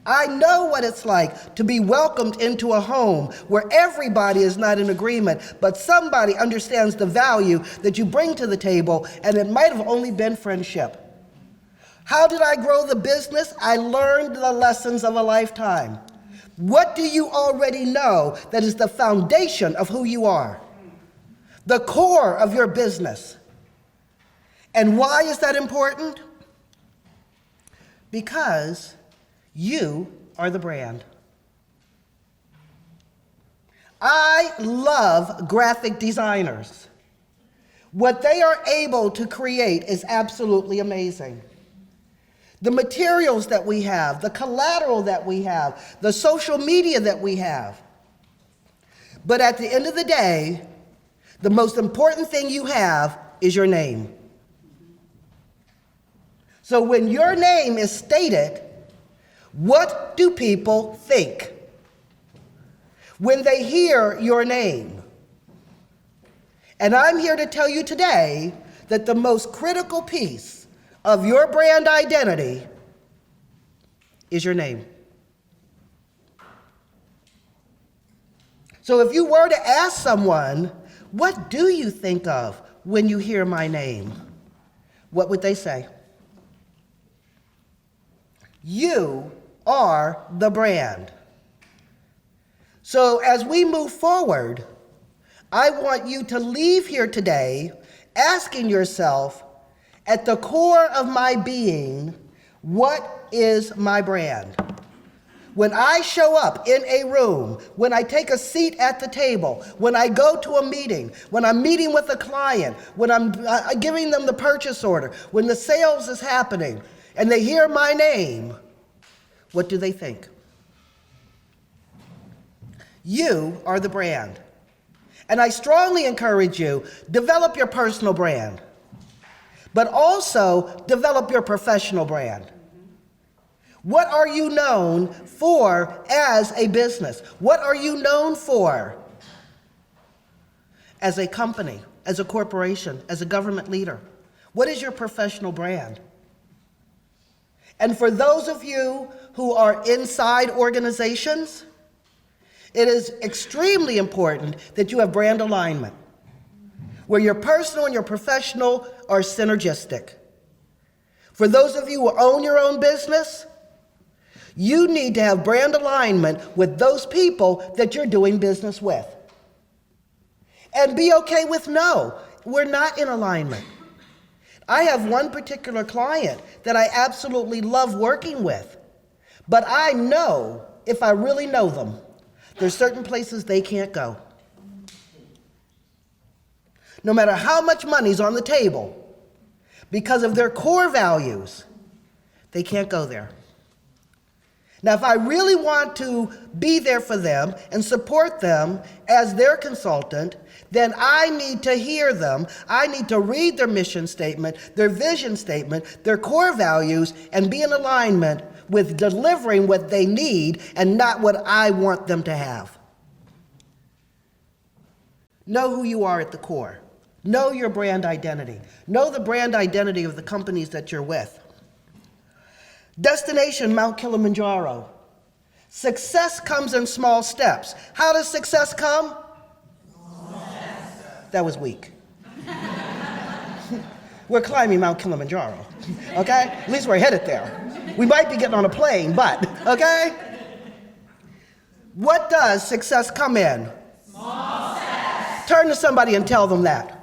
Speaker 4: I know what it's like to be welcomed into a home where everybody is not in agreement, but somebody understands the value that you bring to the table, and it might have only been friendship. How did I grow the business? I learned the lessons of a lifetime. What do you already know that is the foundation of who you are? the core of your business. And why is that important? Because you are the brand. I love graphic designers. What they are able to create is absolutely amazing. The materials that we have, the collateral that we have, the social media that we have. But at the end of the day, the most important thing you have is your name. So when your name is stated, what do people think? When they hear your name. And I'm here to tell you today that the most critical piece of your brand identity is your name. So if you were to ask someone, what do you think of when you hear my name? What would they say? You are the brand. So as we move forward, I want you to leave here today asking yourself, at the core of my being, what is my brand? When I show up in a room, when I take a seat at the table, when I go to a meeting, when I'm meeting with a client, when I'm giving them the purchase order, when the sales is happening, and they hear my name, what do they think? You are the brand. And I strongly encourage you, develop your personal brand, but also develop your professional brand. What are you known for as a business? What are you known for as a company, as a corporation, as a government leader? What is your professional brand? And for those of you who are inside organizations, it is extremely important that you have brand alignment, where your personal and your professional are synergistic. For those of you who own your own business, you need to have brand alignment with those people that you're doing business with. And be okay with no, we're not in alignment. I have one particular client that I absolutely love working with, but I know, if I really know them, there's certain places they can't go. No matter how much money's on the table, because of their core values, they can't go there. Now, if I really want to be there for them and support them as their consultant, then I need to hear them. I need to read their mission statement, their vision statement, their core values, and be in alignment with delivering what they need and not what I want them to have. Know who you are at the core. Know your brand identity. Know the brand identity of the companies that you're with. Destination, Mount Kilimanjaro. Success comes in small steps. How does success come? That was weak. We're climbing Mount Kilimanjaro, okay? At least we're headed there. We might be getting on a plane, but, okay? What does success come in? Small steps. Turn to somebody and tell them that.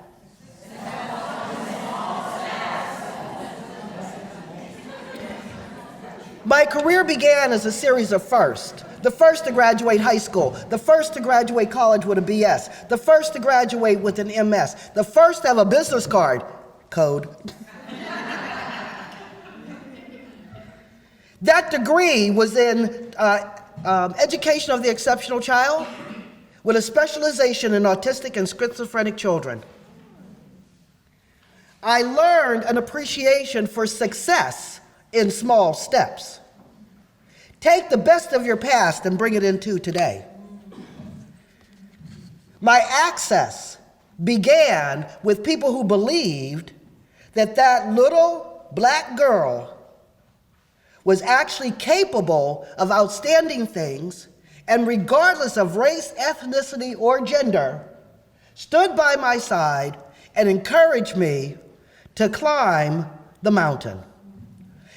Speaker 4: My career began as a series of firsts. The first to graduate high school, the first to graduate college with a BS, the first to graduate with an MS, the first to have a business card, code. That degree was in education of the exceptional child with a specialization in autistic and schizophrenic children. I learned an appreciation for success in small steps. Take the best of your past and bring it into today. My access began with people who believed that that little black girl was actually capable of outstanding things, and regardless of race, ethnicity, or gender, stood by my side and encouraged me to climb the mountain.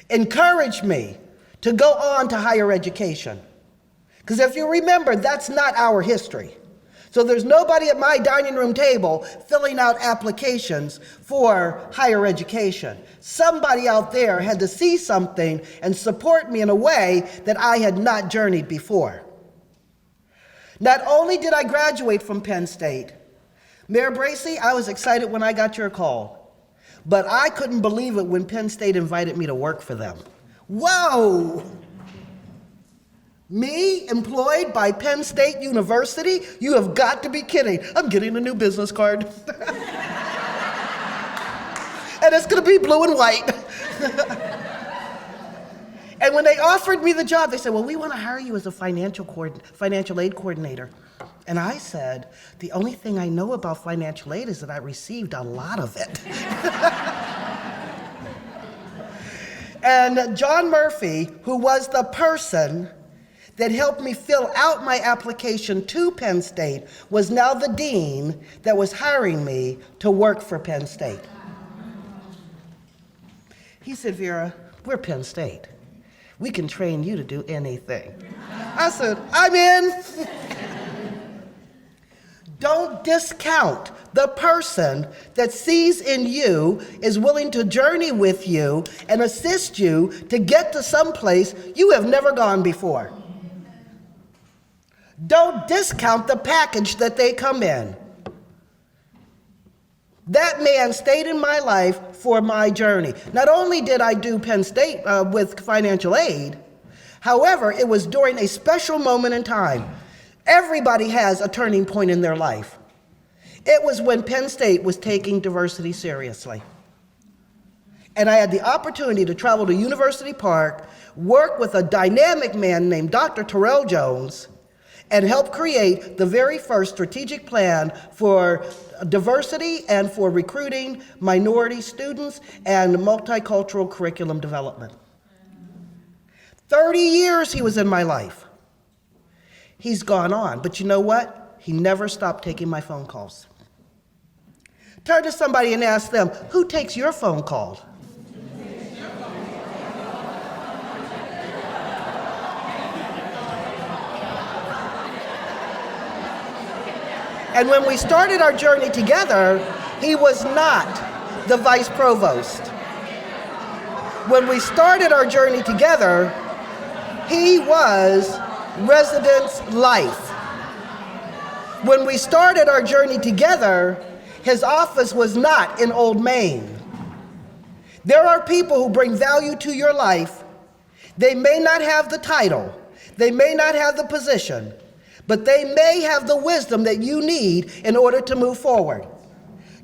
Speaker 4: Encouraged me to go on to higher education. Because if you remember, that's not our history. So there's nobody at my dining room table filling out applications for higher education. Somebody out there had to see something and support me in a way that I had not journeyed before. Not only did I graduate from Penn State, Mayor Bracey, I was excited when I got your call, but I couldn't believe it when Penn State invited me to work for them. Whoa! Me, employed by Penn State University? You have got to be kidding. I'm getting a new business card. And it's gonna be blue and white. And when they offered me the job, they said, well, we wanna hire you as a financial aid coordinator. And I said, the only thing I know about financial aid is that I received a lot of it. And John Murphy, who was the person that helped me fill out my application to Penn State, was now the dean that was hiring me to work for Penn State. He said, Vera, we're Penn State. We can train you to do anything. I said, I'm in. Don't discount the person that sees in you, is willing to journey with you and assist you to get to some place you have never gone before. Don't discount the package that they come in. That man stayed in my life for my journey. Not only did I do Penn State with financial aid, however, it was during a special moment in time. Everybody has a turning point in their life. It was when Penn State was taking diversity seriously. And I had the opportunity to travel to University Park, work with a dynamic man named Dr. Terrell Jones, and help create the very first strategic plan for diversity and for recruiting minority students and multicultural curriculum development. 30 years he was in my life. He's gone on, but you know what? He never stopped taking my phone calls. Turn to somebody and ask them, who takes your phone call? And when we started our journey together, he was not the vice provost. When we started our journey together, he was residence life. When we started our journey together, his office was not in Old Main. There are people who bring value to your life. They may not have the title, they may not have the position, but they may have the wisdom that you need in order to move forward.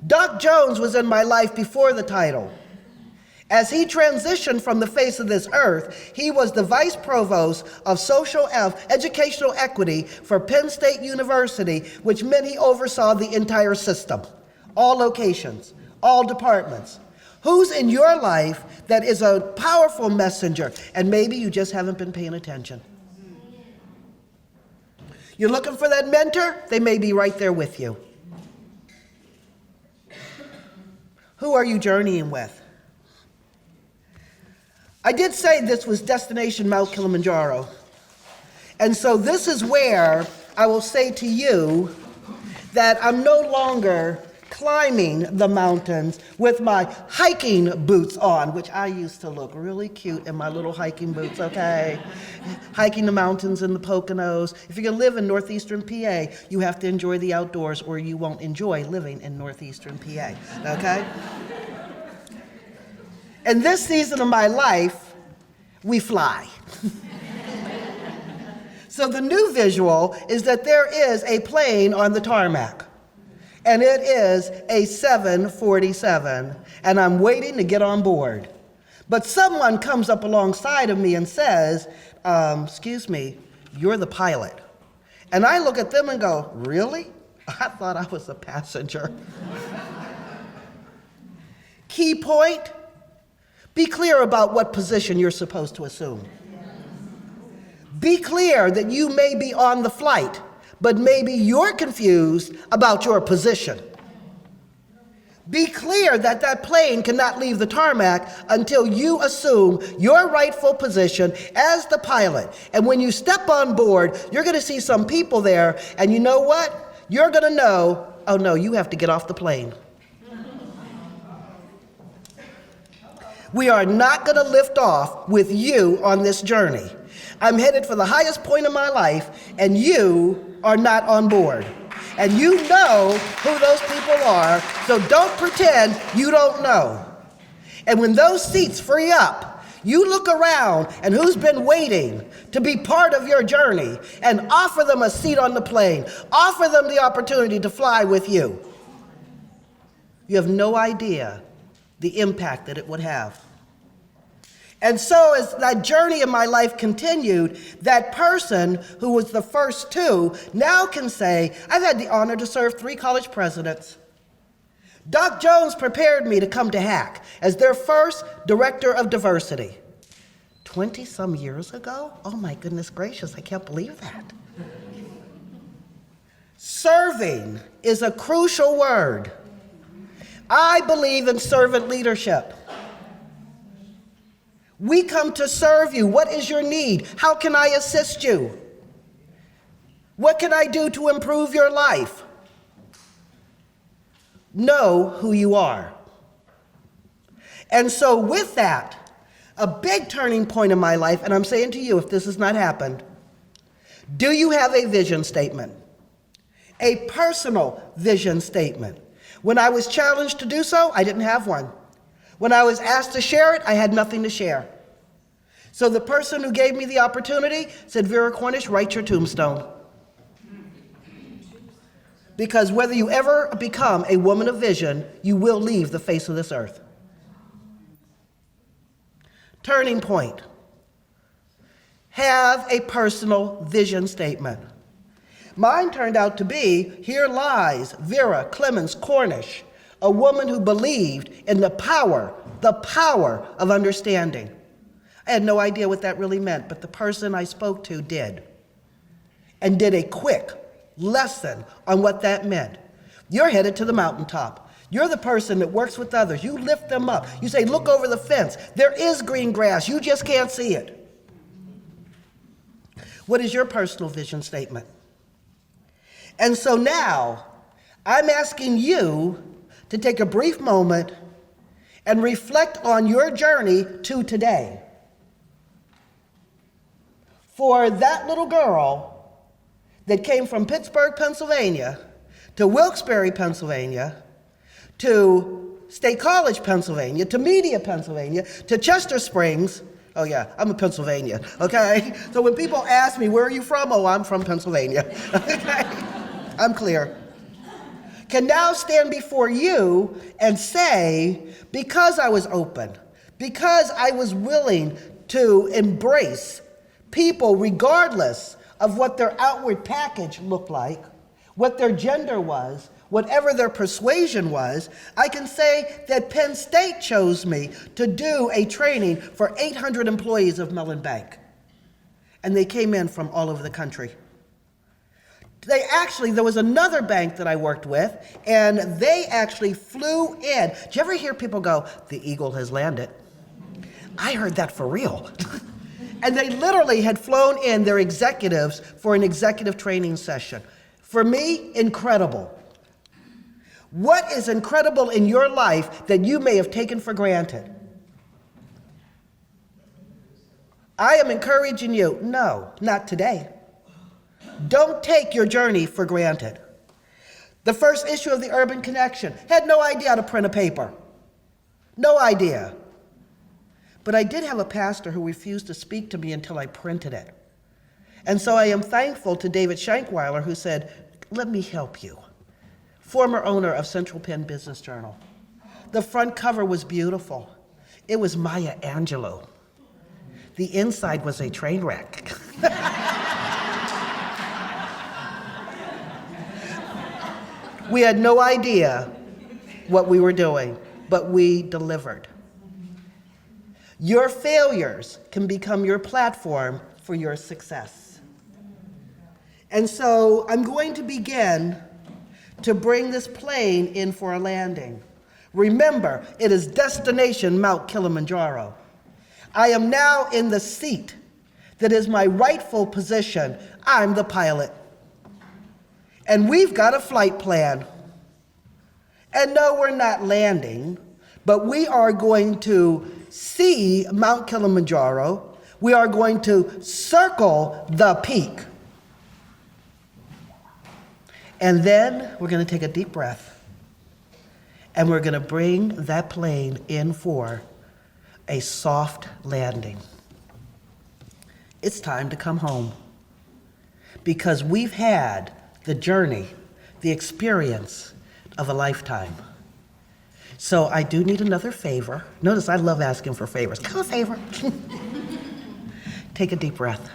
Speaker 4: Doc Jones was in my life before the title. As he transitioned from the face of this earth, he was the vice provost of educational equity for Penn State University, which meant he oversaw the entire system, all locations, all departments. Who's in your life that is a powerful messenger, and maybe you just haven't been paying attention? You're looking for that mentor? They may be right there with you. Who are you journeying with? I did say this was Destination Mount Kilimanjaro. And so this is where I will say to you that I'm no longer climbing the mountains with my hiking boots on, which I used to look really cute in my little hiking boots, okay? Hiking the mountains in the Poconos. If you're gonna live in northeastern PA, you have to enjoy the outdoors or you won't enjoy living in northeastern PA, okay? In this season of my life, we fly. So the new visual is that there is a plane on the tarmac, and it is a 747, and I'm waiting to get on board. But someone comes up alongside of me and says, excuse me, you're the pilot. And I look at them and go, really? I thought I was a passenger. Key point, be clear about what position you're supposed to assume. Be clear that you may be on the flight, but maybe you're confused about your position. Be clear that that plane cannot leave the tarmac until you assume your rightful position as the pilot. And when you step on board, you're going to see some people there, and you know what? you're going to know, oh no, you have to get off the plane. We are not going to lift off with you on this journey. I'm headed for the highest point of my life, and you are not on board. And you know who those people are, so don't pretend you don't know. And when those seats free up, you look around and who's been waiting to be part of your journey and offer them a seat on the plane, offer them the opportunity to fly with you. You have no idea the impact that it would have. And so as that journey in my life continued, that person who was the first two now can say, I've had the honor to serve 3 college presidents. Doc Jones prepared me to come to HAC as their first director of diversity. 20-some years ago? Oh my goodness gracious, I can't believe that. Serving is a crucial word. I believe in servant leadership. We come to serve you. What is your need? How can I assist you? What can I do to improve your life? Know who you are. And so with that, a big turning point in my life, and I'm saying to you, if this has not happened, do you have a vision statement? A personal vision statement. When I was challenged to do so, I didn't have one. When I was asked to share it, I had nothing to share. So the person who gave me the opportunity said, Vera Cornish, write your tombstone. Because whether you ever become a woman of vision, you will leave the face of this earth. Turning point. Have a personal vision statement. Mine turned out to be, here lies Vera Clemens Cornish, a woman who believed in the power of understanding. I had no idea what that really meant, but the person I spoke to did, and did a quick lesson on what that meant. You're headed to the mountaintop. You're the person that works with others. You lift them up. You say, look over the fence. There is green grass. You just can't see it. What is your personal vision statement? And so now, I'm asking you to take a brief moment and reflect on your journey to today. For that little girl that came from Pittsburgh, Pennsylvania, to Wilkes-Barre, Pennsylvania, to State College, Pennsylvania, to Media, Pennsylvania, to Chester Springs. Oh yeah, I'm a Pennsylvanian, okay? So when people ask me, where are you from? Oh, I'm from Pennsylvania, okay? I'm clear. Can now stand before you and say, because I was open, because I was willing to embrace people regardless of what their outward package looked like, what their gender was, whatever their persuasion was, I can say that Penn State chose me to do a training for 800 employees of Mellon Bank. And they came in from all over the country. There was another bank that I worked with, and they actually flew in. Did you ever hear people go, the eagle has landed? I heard that for real. And they literally had flown in their executives for an executive training session. For me, incredible. What is incredible in your life that you may have taken for granted? I am encouraging you, no, not today. Don't take your journey for granted. The first issue of the Urban Connection, had no idea how to print a paper. No idea. But I did have a pastor who refused to speak to me until I printed it. And so I am thankful to David Shankweiler, who said, let me help you. Former owner of Central Penn Business Journal. The front cover was beautiful. It was Maya Angelou. The inside was a train wreck. We had no idea what we were doing, but we delivered. Your failures can become your platform for your success. And so I'm going to begin to bring this plane in for a landing. Remember, it is destination Mount Kilimanjaro. I am now in the seat that is my rightful position. I'm the pilot. And we've got a flight plan. And no, we're not landing, but we are going to see Mount Kilimanjaro. We are going to circle the peak. And then we're going to take a deep breath. And we're going to bring that plane in for a soft landing. It's time to come home. Because we've had the journey, the experience of a lifetime. So I do need another favor. Notice I love asking for favors. Come on, favor. Take a deep breath.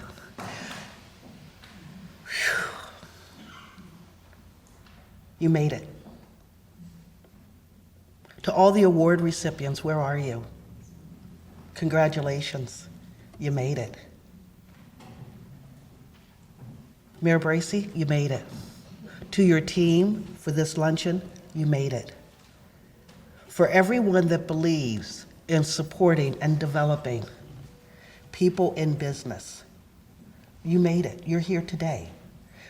Speaker 4: Whew. You made it. To all the award recipients, where are you? Congratulations, you made it. Mayor Bracey, you made it. To your team for this luncheon, you made it. For everyone that believes in supporting and developing people in business, you made it. You're here today.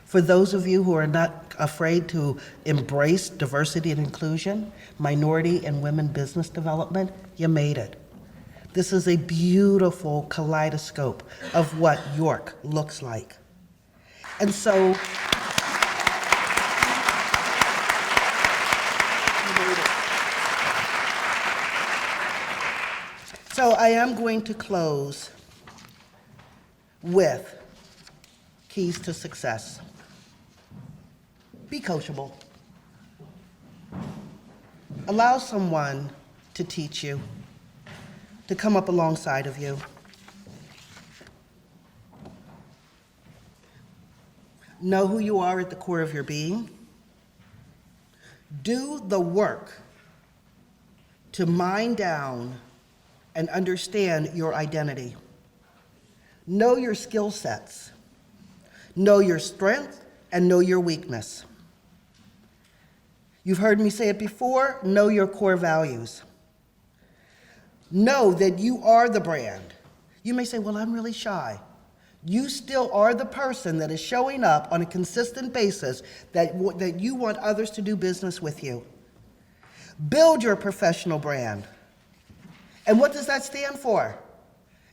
Speaker 4: For those of you who are not afraid to embrace diversity and inclusion, minority and women business development, you made it. This is a beautiful kaleidoscope of what York looks like. And so, I am going to close with keys to success. Be coachable. Allow someone to teach you, to come up alongside of you. Know who you are at the core of your being. Do the work to mine down and understand your identity. Know your skill sets. Know your strength and know your weakness. You've heard me say it before, know your core values. Know that you are the brand. You may say, well, I'm really shy. You still are the person that is showing up on a consistent basis that you want others to do business with you. Build your professional brand. And what does that stand for?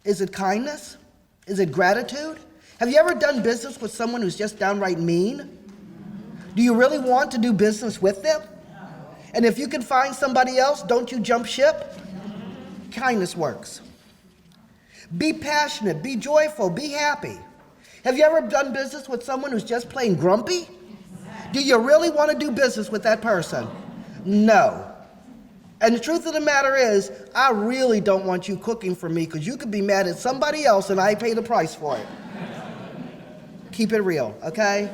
Speaker 4: Is it kindness? Is it gratitude? Have you ever done business with someone who's just downright mean? Do you really want to do business with them? And if you can find somebody else, don't you jump ship? Kindness works. Be passionate, be joyful, be happy. Have you ever done business with someone who's just plain grumpy? Do you really want to do business with that person? No. And the truth of the matter is, I really don't want you cooking for me because you could be mad at somebody else and I pay the price for it. Keep it real, okay?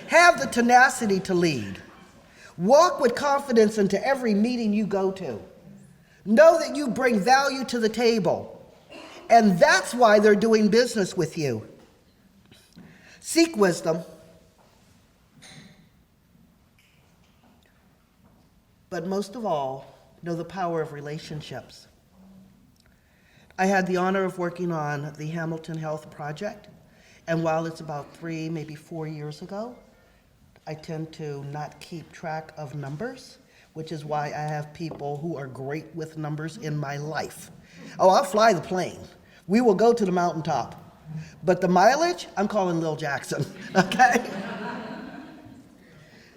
Speaker 4: Have the tenacity to lead. Walk with confidence into every meeting you go to. Know that you bring value to the table. And that's why they're doing business with you. Seek wisdom. But most of all, know the power of relationships. I had the honor of working on the Hamilton Health Project, and while it's about 3, maybe 4 years ago, I tend to not keep track of numbers, which is why I have people who are great with numbers in my life. Oh, I'll fly the plane. We will go to the mountaintop. But the mileage, I'm calling Lil Jackson, okay?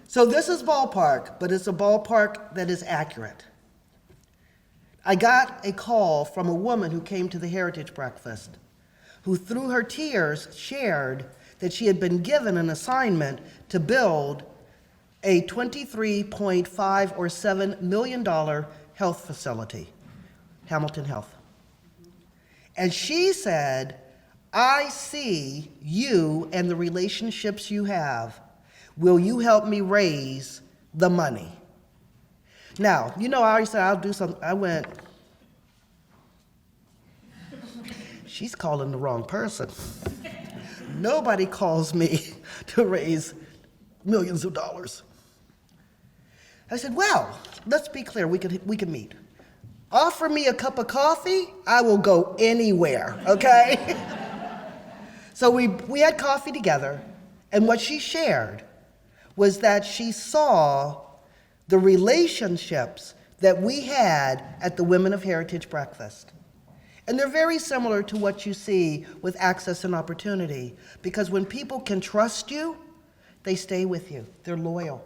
Speaker 4: So this is ballpark, but it's a ballpark that is accurate. I got a call from a woman who came to the Heritage Breakfast, who through her tears shared that she had been given an assignment to build a $23.5 or $7 million health facility, Hamilton Health. And she said, I see you and the relationships you have. Will you help me raise the money? Now, you know, I already said I'll do something. I went, she's calling the wrong person. Nobody calls me to raise millions of dollars. I said, well, let's be clear, we can meet. Offer me a cup of coffee, I will go anywhere, okay? So we had coffee together, and what she shared was that she saw the relationships that we had at the Women of Heritage breakfast. And they're very similar to what you see with Access and Opportunity, because when people can trust you, they stay with you. They're loyal.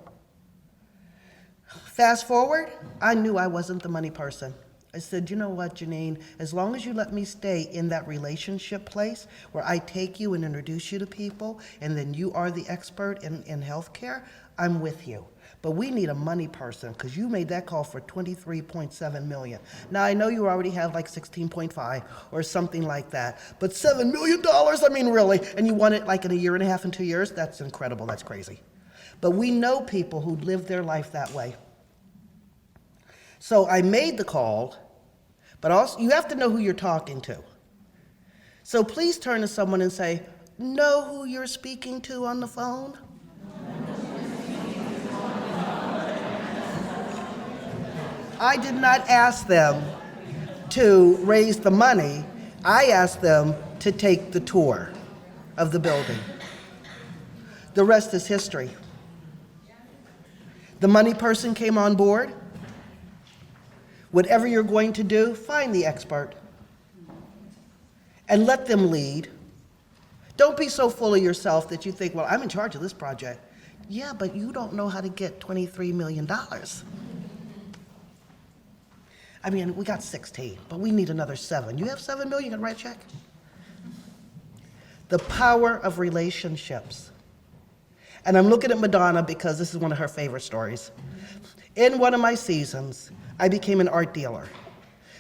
Speaker 4: Fast forward, I knew I wasn't the money person. I said, you know what, Janine, as long as you let me stay in that relationship place where I take you and introduce you to people, and then you are the expert in healthcare, I'm with you. But we need a money person, because you made that call for $23.7 million. Now, I know you already have like 16.5 or something like that, but $7 million, I mean, really? And you want it like in a year and a half and 2 years? That's incredible, that's crazy. But we know people who live their life that way. So I made the call, but also you have to know who you're talking to. So please turn to someone and say, know who you're speaking to on the phone? I did not ask them to raise the money. I asked them to take the tour of the building. The rest is history. The money person came on board. Whatever you're going to do, find the expert and let them lead. Don't be so full of yourself that you think, well, I'm in charge of this project. Yeah, but you don't know how to get $23 million. I mean, we got 16, but we need another 7. You have 7 million, you can write a check. The power of relationships. And I'm looking at Madonna because this is one of her favorite stories. In one of my seasons, I became an art dealer.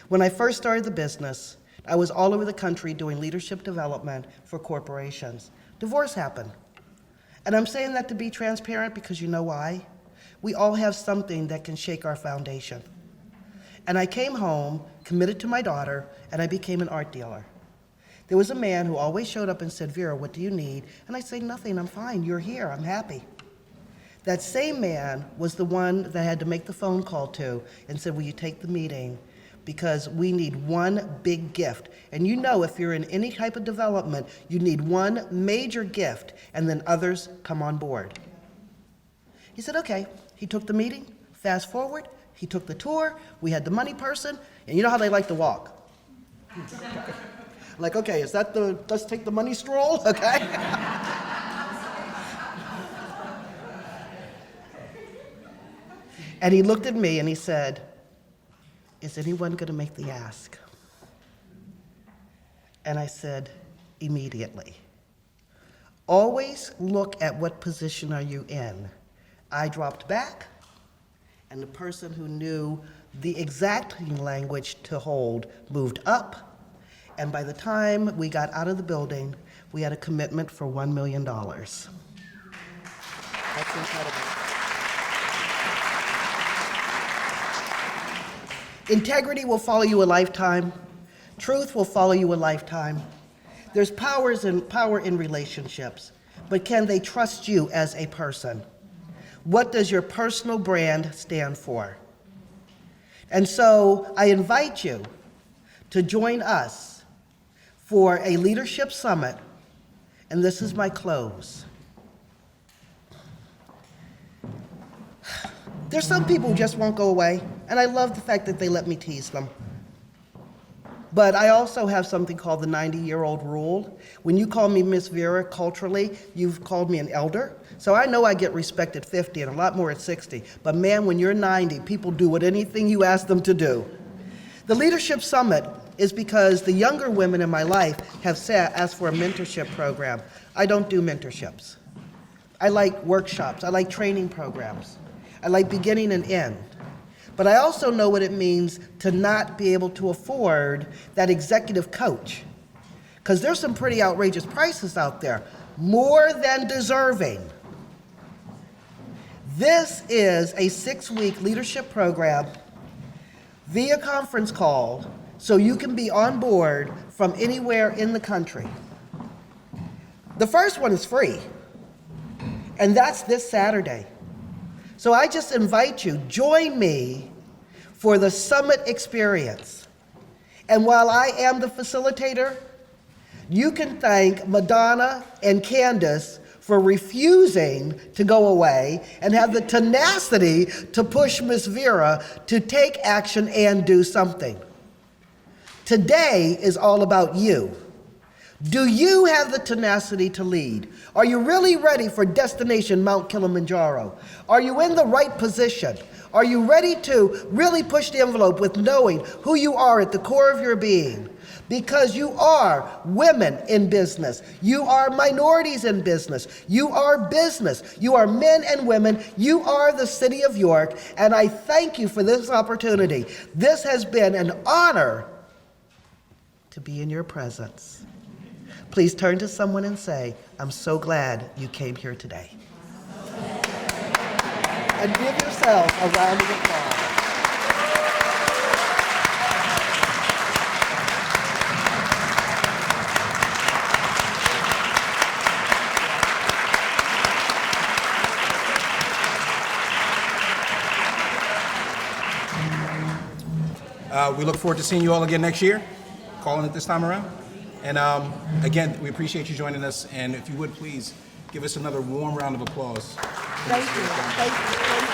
Speaker 4: When I first started the business, I was all over the country doing leadership development for corporations. Divorce happened. And I'm saying that to be transparent because you know why? We all have something that can shake our foundation. And I came home, committed to my daughter, and I became an art dealer. There was a man who always showed up and said, Vera, what do you need? And I'd say, nothing, I'm fine, you're here, I'm happy. That same man was the one that I had to make the phone call to and said, will you take the meeting? Because we need one big gift. And you know, if you're in any type of development, you need one major gift, and then others come on board. He said, okay. He took the meeting. Fast forward, he took the tour. We had the money person, and you know how they like to walk. Like, okay, is that the let's take the money stroll? Okay. And he looked at me and he said, is anyone going to make the ask? And I said, immediately. Always look at what position are you in. I dropped back, and the person who knew the exact language to hold moved up, and by the time we got out of the building, we had a commitment for $1 million. That's incredible. Integrity will follow you a lifetime. Truth will follow you a lifetime. There's power in relationships, but can they trust you as a person? What does your personal brand stand for? And so I invite you to join us for a leadership summit, and this is my close. There's some people who just won't go away, and I love the fact that they let me tease them. But I also have something called the 90-year-old rule. When you call me Miss Vera culturally, you've called me an elder. So I know I get respect at 50 and a lot more at 60. But man, when you're 90, people do anything you ask them to do. The Leadership Summit is because the younger women in my life have asked for a mentorship program. I don't do mentorships. I like workshops. I like training programs. I like beginning and end. But I also know what it means to not be able to afford that executive coach. Because there's some pretty outrageous prices out there, more than deserving. This is a 6-week leadership program via conference call, so you can be on board from anywhere in the country. The first one is free, and that's this Saturday. So I just invite you, join me for the summit experience. And while I am the facilitator, You can thank Madonna and Candace for refusing to go away and have the tenacity to push Miss Vera to take action and do something. Today is all about you. Do you have the tenacity to lead? Are you really ready for destination Mount Kilimanjaro? Are you in the right position? Are you ready to really push the envelope with knowing who you are at the core of your being? Because you are women in business. You are minorities in business. You are business. You are men and women. You are the city of York. And I thank you for this opportunity. This has been an honor to be in your presence. Please turn to someone and say, I'm so glad you came here today. And give yourself a round of applause.
Speaker 1: We look forward to seeing you all again next year, calling it this time around. And again, we appreciate you joining us. And if you would please give us another warm round of applause.
Speaker 4: Thank you. Thank you.